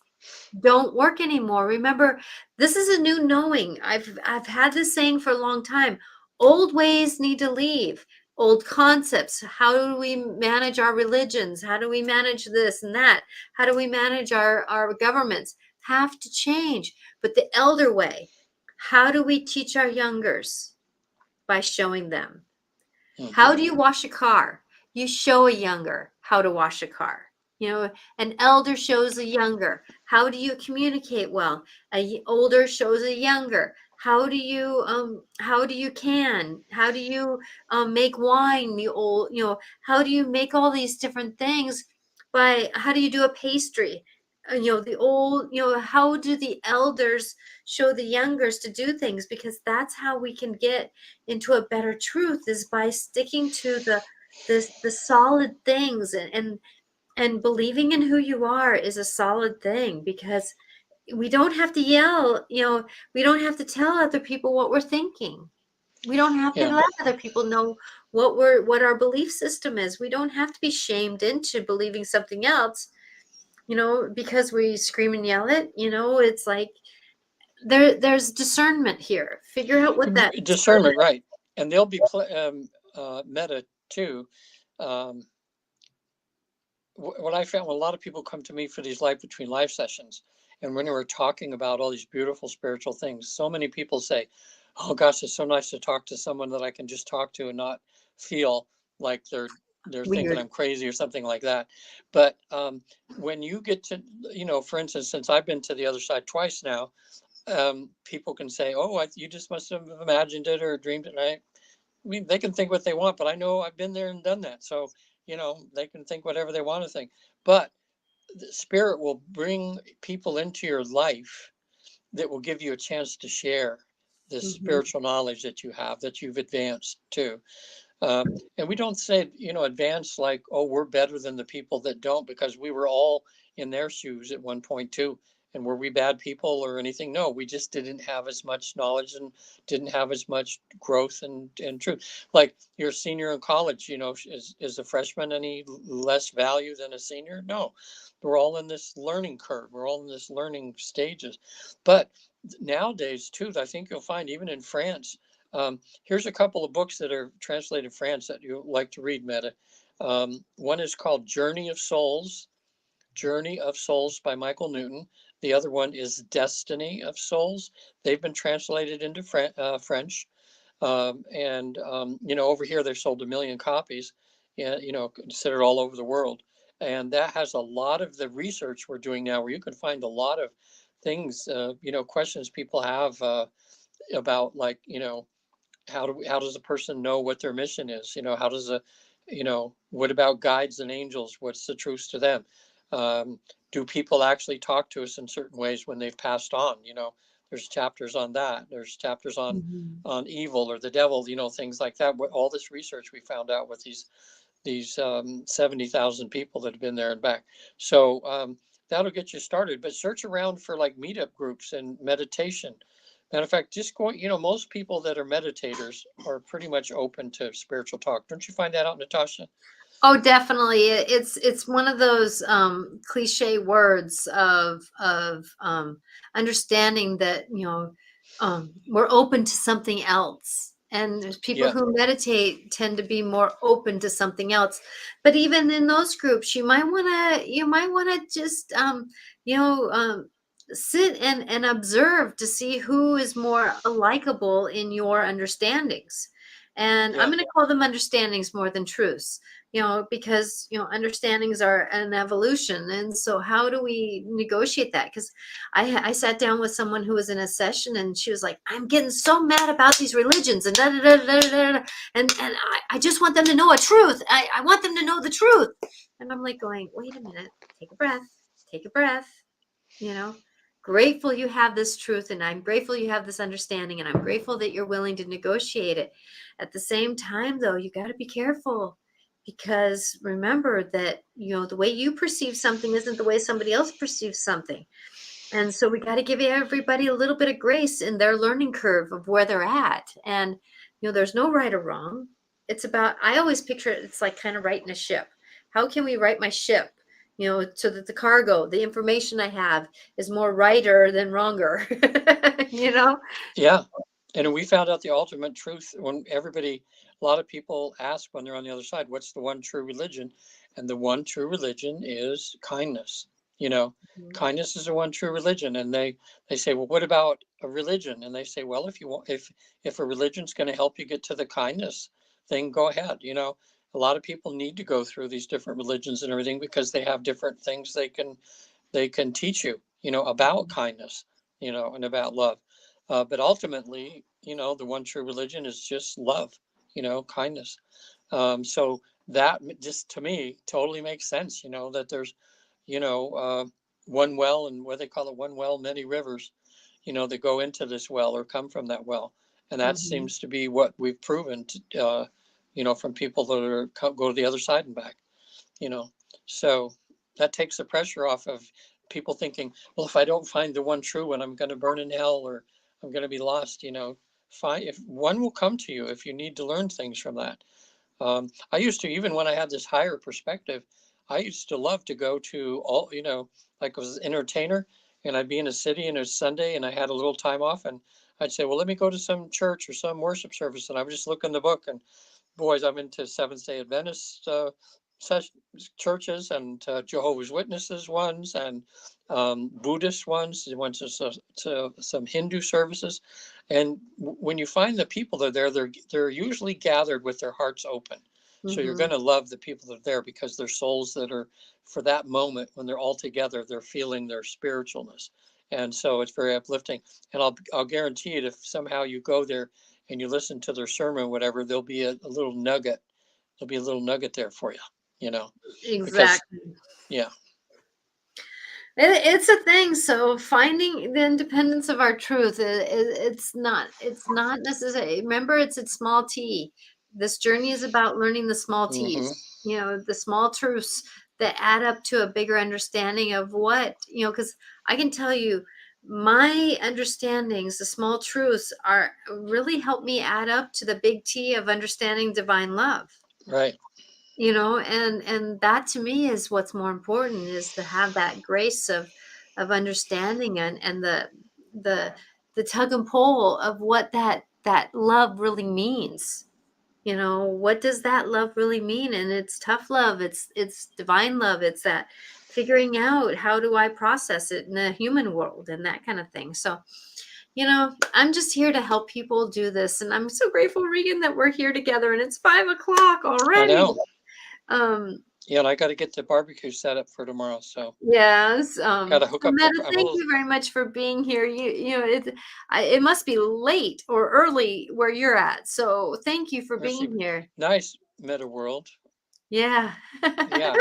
don't work anymore. Remember, this is a new knowing. I've had this saying for a long time. Old ways need to leave. Old concepts. How do we manage our religions? How do we manage this and that? How do we manage our governments? Have to change. But the elder way, how do we teach our youngers? By showing them. How Hmm. do you wash a car? You show a younger how to wash a car. An elder shows a younger. How do you communicate well? Older shows a younger. How do you can? How do you make wine? How do you make all these different things? How do you do a pastry? The old, how do the elders show the youngers to do things, because that's how we can get into a better truth, is by sticking to the solid things, and believing in who you are is a solid thing, because we don't have to yell, we don't have to tell other people what we're thinking. We don't have to Yeah. let other people know what our belief system is. We don't have to be shamed into believing something else, because we scream and yell it. It's like there's discernment here. Figure out what that Discernment, right? And they'll be meta too. Um, what I found, when a lot of people come to me for these life between life sessions, and when we're talking about all these beautiful spiritual things, so many people say, "Oh gosh, it's so nice to talk to someone that I can just talk to and not feel like they're thinking weird. I'm crazy or something like that." But when you get to, for instance, since I've been to the other side twice now, people can say, "Oh, you just must have imagined it or dreamed it." And I mean, they can think what they want, but I know I've been there and done that. So, they can think whatever they want to think. But the spirit will bring people into your life that will give you a chance to share this Hmm. spiritual knowledge that you have, that you've advanced to. And we don't say, advance like, oh, we're better than the people that don't, because we were all in their shoes at one point too. And were we bad people or anything? No, we just didn't have as much knowledge and didn't have as much growth and truth. Like you're a senior in college, is a freshman any less value than a senior? No, we're all in this learning curve. We're all in this learning stages. But nowadays too, I think you'll find even in France, here's a couple of books that are translated in France that you like to read, Meta. One is called Journey of Souls by Michael Newton. The other one is Destiny of Souls. They've been translated into French. Over here they've sold 1 million copies, considered all over the world. And that has a lot of the research we're doing now, where you can find a lot of things, questions people have about, like, how does a person know what their mission is? How does what about guides and angels? What's the truth to them? Um, do people actually talk to us in certain ways when they've passed on? There's chapters on that. There's chapters on Hmm. evil or the devil, things like that. All this research we found out with these 70,000 people that have been there and back. So that'll get you started. But search around for like meetup groups and meditation. Matter of fact, just going, most people that are meditators are pretty much open to spiritual talk. Don't you find that out, Natasha? Oh, definitely. It's one of those cliche words of understanding that we're open to something else, and there's people Yeah, who meditate tend to be more open to something else. But even in those groups, you might wanna just you know um, sit and observe to see who is more likable in your understandings. And I'm yeah, going to call them understandings more than truths, because understandings are an evolution. And so how do we negotiate that? Because I sat down with someone who was in a session, and she was like, I'm getting so mad about these religions and da da da da da da, and I just want them to know a truth. I want them to know the truth. And I'm like going, wait a minute, take a breath, take a breath, you know grateful you have this truth, and I'm grateful you have this understanding, and I'm grateful that you're willing to negotiate it. At the same time, though, you got to be careful, because remember that the way you perceive something isn't the way somebody else perceives something. And so we got to give everybody a little bit of grace in their learning curve of where they're at. And there's no right or wrong. It's about, I always picture it, it's like kind of writing a ship. How can we write my ship, so that the cargo, the information I have, is more righter than wronger. you know yeah. And we found out the ultimate truth when a lot of people ask when they're on the other side, what's the one true religion? And the one true religion is kindness. You know, Mhm. kindness is the one true religion. And they say, well, what about a religion? And they say, well, if you want, if a religion's going to help you get to the kindness thing, go ahead. A lot of people need to go through these different religions and everything because they have different things they can teach you, about kindness, and about love. But ultimately, the one true religion is just love, kindness. So that just to me totally makes sense, that there's, you know, uh, one well, and what they call it, one well, many rivers. that go into this well or come from that well. And that Hmm. seems to be what we've proven from people that go to the other side and back, you know. So that takes the pressure off of people thinking, well, if I don't find the one true one, I'm going to burn in hell or I'm going to be lost, Find if one will come to you if you need to learn things from that. I used to, even when I had this higher perspective, I used to love to go to all, like I was an entertainer and I'd be in a city and it was Sunday and I had a little time off and I'd say, well, let me go to some church or some worship service. And I would just look in the book and boys, I'm into Seventh Day Adventist churches and Jehovah's Witnesses ones and Buddhist ones. Went to some Hindu services, and when you find the people that are there, they're usually gathered with their hearts open. So you're Hmm. going to love the people that are there because they're souls that are for that moment when they're all together, they're feeling their spiritualness, and so it's very uplifting. And I'll guarantee it if somehow you go there and you listen to their sermon, whatever, there'll be a little nugget. There'll be a little nugget there for you, you know, because Exactly. yeah. It's a thing. So finding the independence of our truth, it's not necessary. Remember, it's small t. This journey is about learning the small Hmm. t's, the small truths that add up to a bigger understanding of because I can tell you my understandings, the small truths are really help me add up to the big T of understanding divine love. Right. And that to me is what's more important, is to have that grace of understanding, and the the tug and pull of what that love really means. What does that love really mean? And it's tough love, it's divine love, it's that figuring out how do I process it in the human world and that kind of thing. So I'm just here to help people do this, and I'm so grateful, Regan, that we're here together and it's 5 o'clock I already. know. um Yeah, and I got to get the barbecue set up for tomorrow, so Yes. got to hook So up the. Meta, I'm a thank little. you very much for being here. It must be late or early where you're at. So thank you for Let's see. being here. Nice meta world. Yeah. Yeah,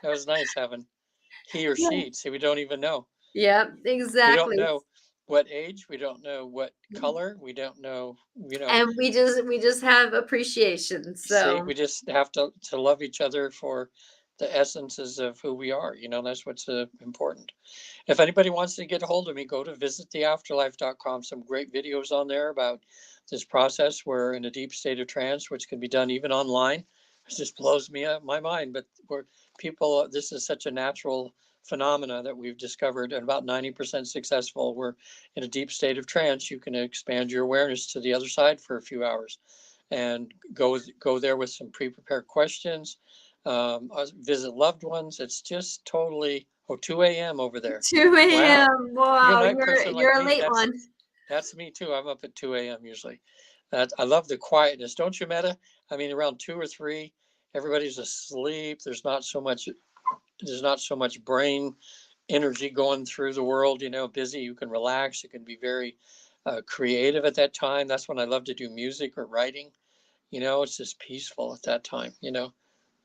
that was nice having he or Yeah. she. See, we don't even know. Yep, We don't exactly. know what age. We don't know what color. We don't know. And we just have appreciation. See, So we just have to love each other for the essences of who we are. That's what's important. If anybody wants to get a hold of me, go to visittheafterlife.com. Some great videos on there about this process. We're in a deep state of trance, which can be done even online. It just blows me up my mind. But we're people, this is such a natural phenomena that we've discovered and about 90% successful. We're in a deep state of trance. You can expand your awareness to the other side for a few hours and go there with some pre-prepared questions. Visit loved ones. It's just totally 2 a.m. over there. 2 Wow, a.m. you're a Wow, night you're person like you're a me. late That's one. that's me too. I'm up at 2 a.m. usually. I love the quietness, don't you, Meta? I mean, around 2 or 3, everybody's asleep. There's not so much brain energy going through the world. Busy. You can relax. You can be very creative at that time. That's when I love to do music or writing. It's just peaceful at that time.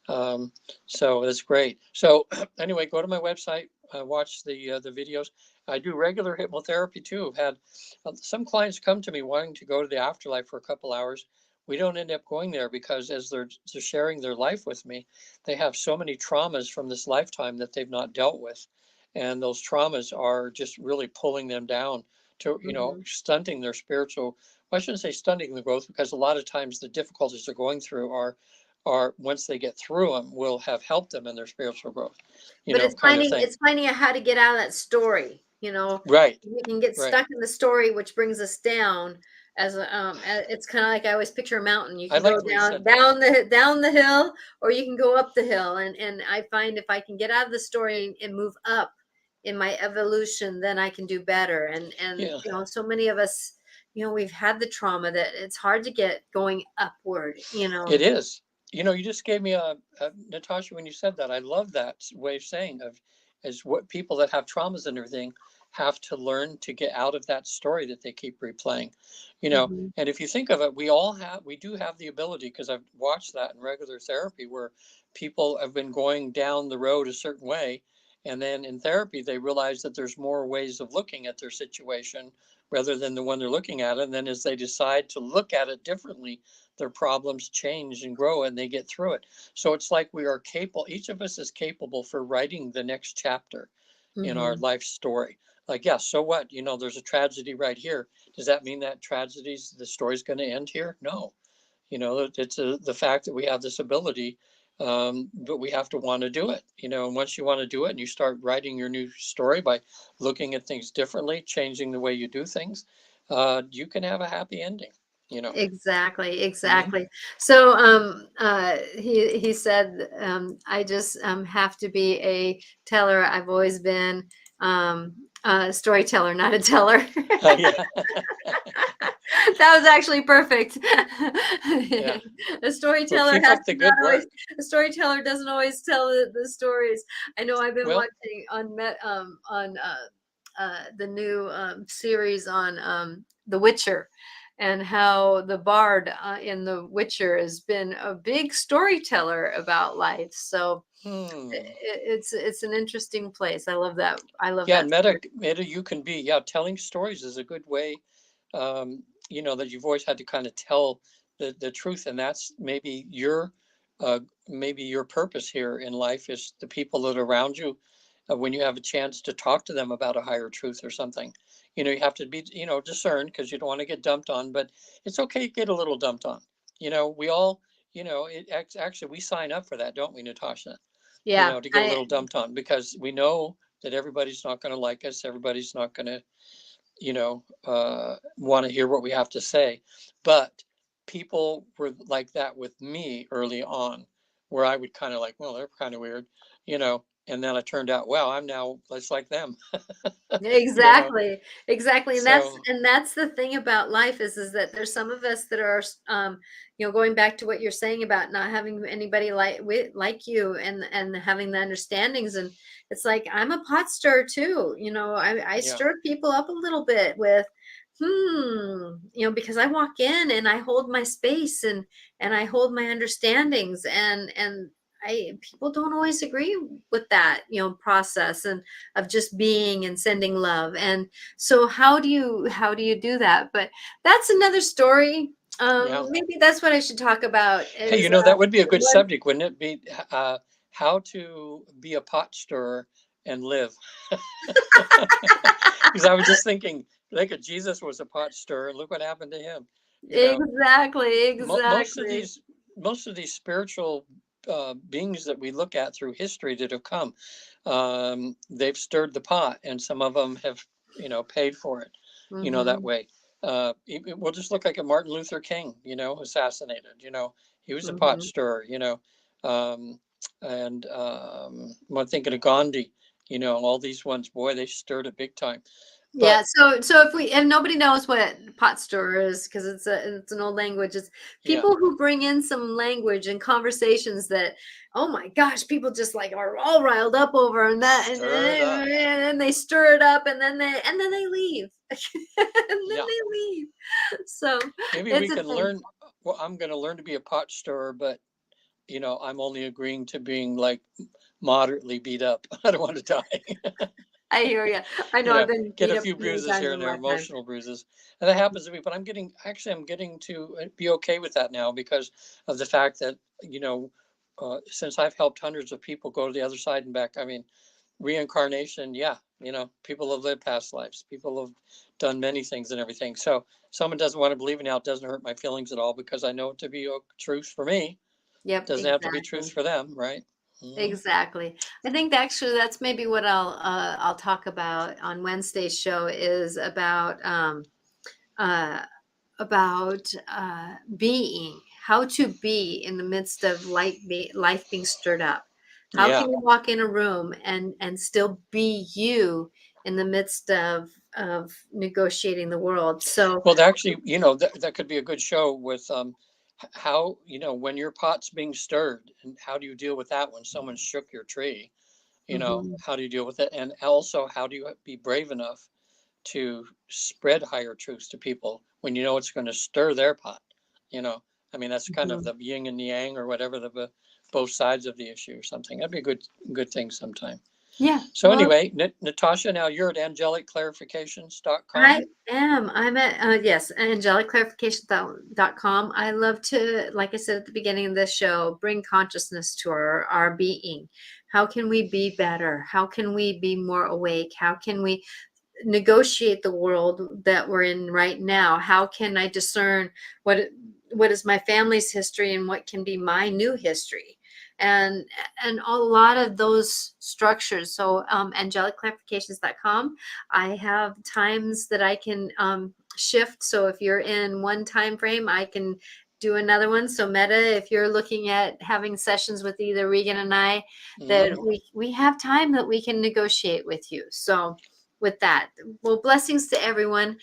Um, so that's great. So anyway, go to my website, watch the videos. I do regular hypnotherapy too. I've had some clients come to me wanting to go to the afterlife for a couple hours. We don't end up going there because as they're sharing their life with me, they have so many traumas from this lifetime that they've not dealt with, and those traumas are just really pulling them down to Mhm. stunting their spiritual. Well, I shouldn't say stunting the growth because a lot of times the difficulties they're going through are once they get through them will have helped them in their spiritual growth, But it's kind of finding thing. it's finding out how to get out of that story. Right, We can get right. stuck in the story, which brings us down. It's kind of like I always picture a mountain. You I can go like the way you down said that. down the hill, or you can go up the hill. And I find if I can get out of the story and move up in my evolution, then I can do better. And Yeah, so many of us, we've had the trauma that it's hard to get going upward. it is. You just gave me Natasha, when you said that. I love that way of saying of is what people that have traumas and everything have to learn to get out of that story that they keep replaying. Mhm. And if you think of it, we do have the ability because I've watched that in regular therapy where people have been going down the road a certain way And then in therapy, they realize that there's more ways of looking at their situation rather than the one they're looking at. And then as they decide to look at it differently, their problems change and grow and they get through it. So it's like we are capable, each of us is capable for writing the next chapter in our Mm-hmm. life story. Like, yeah, so what? There's a tragedy right here. Does that mean that the story's going to end here? No. It's the fact that we have this ability, but we have to want to do it. And once you want to do it and you start writing your new story by looking at things differently, changing the way you do things, you can have a happy ending, you know. Exactly, Mhm. exactly. So, he said, I just have to be a teller. I've always been a storyteller, not a teller. Yeah. That was actually perfect. Yeah. A Well, storyteller keep has up to the not good always. work. A storyteller doesn't always tell the stories. I know. I've been Well, watching on the new series on The Witcher, and how the bard in The Witcher has been a big storyteller about life. So hmm. it's an interesting place. I love that. I love Yeah, that and series. meta you can be. Yeah, telling stories is a good way. That you've always had to kind of tell the truth, and that's uh, maybe your purpose here in life is the people that are around you. When you have a chance to talk to them about a higher truth or something, you have to be discerned because you don't want to get dumped on. But it's okay to get a little dumped on. We all actually we sign up for that, don't we, Natasha? Yeah, To get a little dumped on because we know that everybody's not going to like us. Everybody's not going to, want to hear what we have to say. But people were like that with me early on, where I would kind of like, well, they're kind of weird, and then it turned out, well, I'm now less like them, you know. exactly, exactly, and So that's the thing about life is that there's some of us that are, going back to what you're saying about not having anybody like you, and having the understandings, and it's like I'm a pot stirrer too. I yeah, stir people up a little bit with, because I walk in and I hold my space, and I hold my understandings, and people don't always agree with that, process, and of just being and sending love. And so how do you do that? But that's another story. yeah. Maybe that's what I should talk about Hey, is that would be a good what. subject, wouldn't it be? How to be a pot stirrer and live. Because I was just thinking, like, Jesus was a pot stirrer, and look what happened to him. You know, Exactly, Mo- most of exactly. these most of these spiritual beings that we look at through history that have come, they've stirred the pot, and some of them have, paid for it, that Hmm. way. We'll just look like a Martin Luther King, assassinated. He was a pot Hmm. stirrer. Um, and I'm thinking of Gandhi. All these ones, boy, they stirred it big time. Yeah, But so if nobody knows what pot stirrer is, because it's an old language, it's yeah, people who bring in some language and conversations that, oh my gosh, people just like are all riled up over, and that, and, stir it up. and they stir it up, and then they leave. And then Yeah. they leave. So Maybe we it's a can thing. learn. Well, I'm going to learn to be a pot stirrer, but I'm only agreeing to being like moderately beat up. I don't want to die. I hear you. I know you I've know, been get beat a up few many bruises times here in and there, my lifetime. emotional bruises, and that happens to me. But I'm getting to be okay with that now because of the fact that since I've helped hundreds of people go to the other side and back. I mean, reincarnation. Yeah, people have lived past lives. People have done many things and everything. So someone doesn't want to believe it now. It doesn't hurt my feelings at all because I know it to be a truth for me. Yep, Doesn't have to be truth exactly. for them, right? Hmm. Exactly. I think actually that's maybe what I'll talk about on Wednesday's show is uh, being, how to be in the midst of life being stirred up. How Yeah. can you walk in a room and still be you in the midst of negotiating the world? So Well, actually, that could be a good show with how, when your pot's being stirred and how do you deal with that when someone shook your tree? mhm, How do you deal with it? And also, how do you be brave enough to spread higher truths to people when you know it's going to stir their pot? You know, I mean, that's kind of mhm. the yin and yang or whatever, both sides of the issue or something. That'd be a good thing sometime. Yeah. So Well, anyway, Natasha, now you're at I angelicclarifications.com. am. I'm at, yes, angeliclarification.com. I love to, like I said at the beginning of this show, bring consciousness to our being. How can we be better? How can we be more awake? How can we negotiate the world that we're in right now? How can I discern what is my family's history and what can be my new history? And a lot of those structures. So angeliclarifications.com. I have times that I can shift. So if you're in one time frame, I can do another one. So Meta, if you're looking at having sessions with either Regan and I, that Mm-hmm. we have time that we can negotiate with you. So with that, well, blessings to everyone.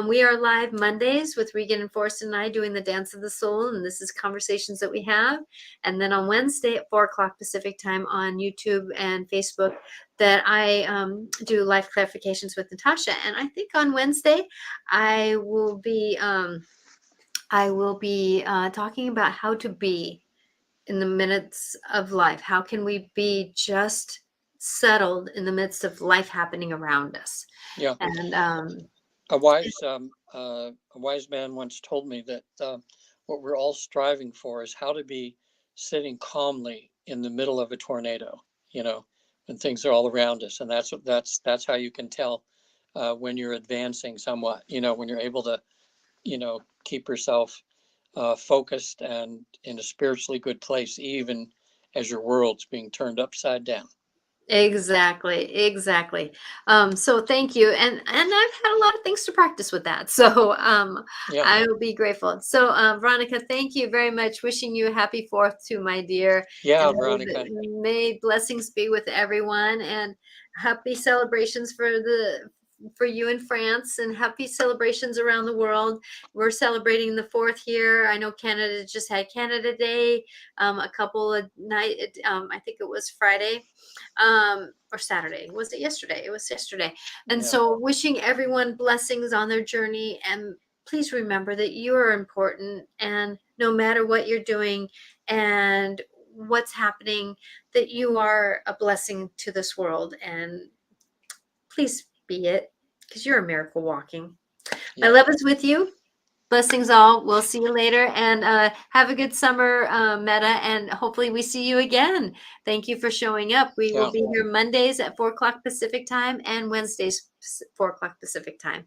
We are live Mondays with Regan and Forston and I doing the Dance of the Soul, and this is conversations that we have. And then on Wednesday at 4 o'clock Pacific time on YouTube and Facebook, that I do life clarifications with Natasha. And I think on Wednesday I will be talking about how to be in the minutes of life. How can we be just settled in the midst of life happening around us? Yeah. And A wise man once told me that what we're all striving for is how to be sitting calmly in the middle of a tornado. You know, when things are all around us, and that's how you can tell when you're advancing somewhat. You know, when you're able to, keep yourself focused and in a spiritually good place, even as your world's being turned upside down. exactly. So thank you. And I've had a lot of things to practice with that. So Yeah, I will be grateful. So Veronica, thank you very much. Wishing you a happy fourth too, my dear. yeah, And Veronica. may blessings be with everyone, and happy celebrations for you in France, and happy celebrations around the world. We're celebrating the fourth here. I know Canada just had Canada Day a couple of I think it was Friday or Saturday. Was it yesterday? It was yesterday. And Yeah, so wishing everyone blessings on their journey, and please remember that you are important, and no matter what you're doing and what's happening, that you are a blessing to this world, and please be it, because you're a miracle walking. My yeah, love is with you. Blessings all. We'll see you later, and have a good summer, Meta, and hopefully we see you again. Thank you for showing up. We will yeah. be here Mondays at 4 o'clock Pacific time and Wednesdays 4 o'clock Pacific time.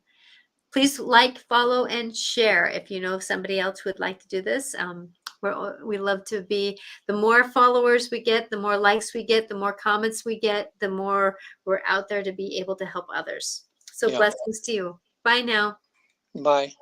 Please like, follow, and share if you know somebody else who would like to do this. We love to be, the more followers we get, the more likes we get, the more comments we get, the more we're out there to be able to help others. So Yeah. blessings to you. Bye now. Bye.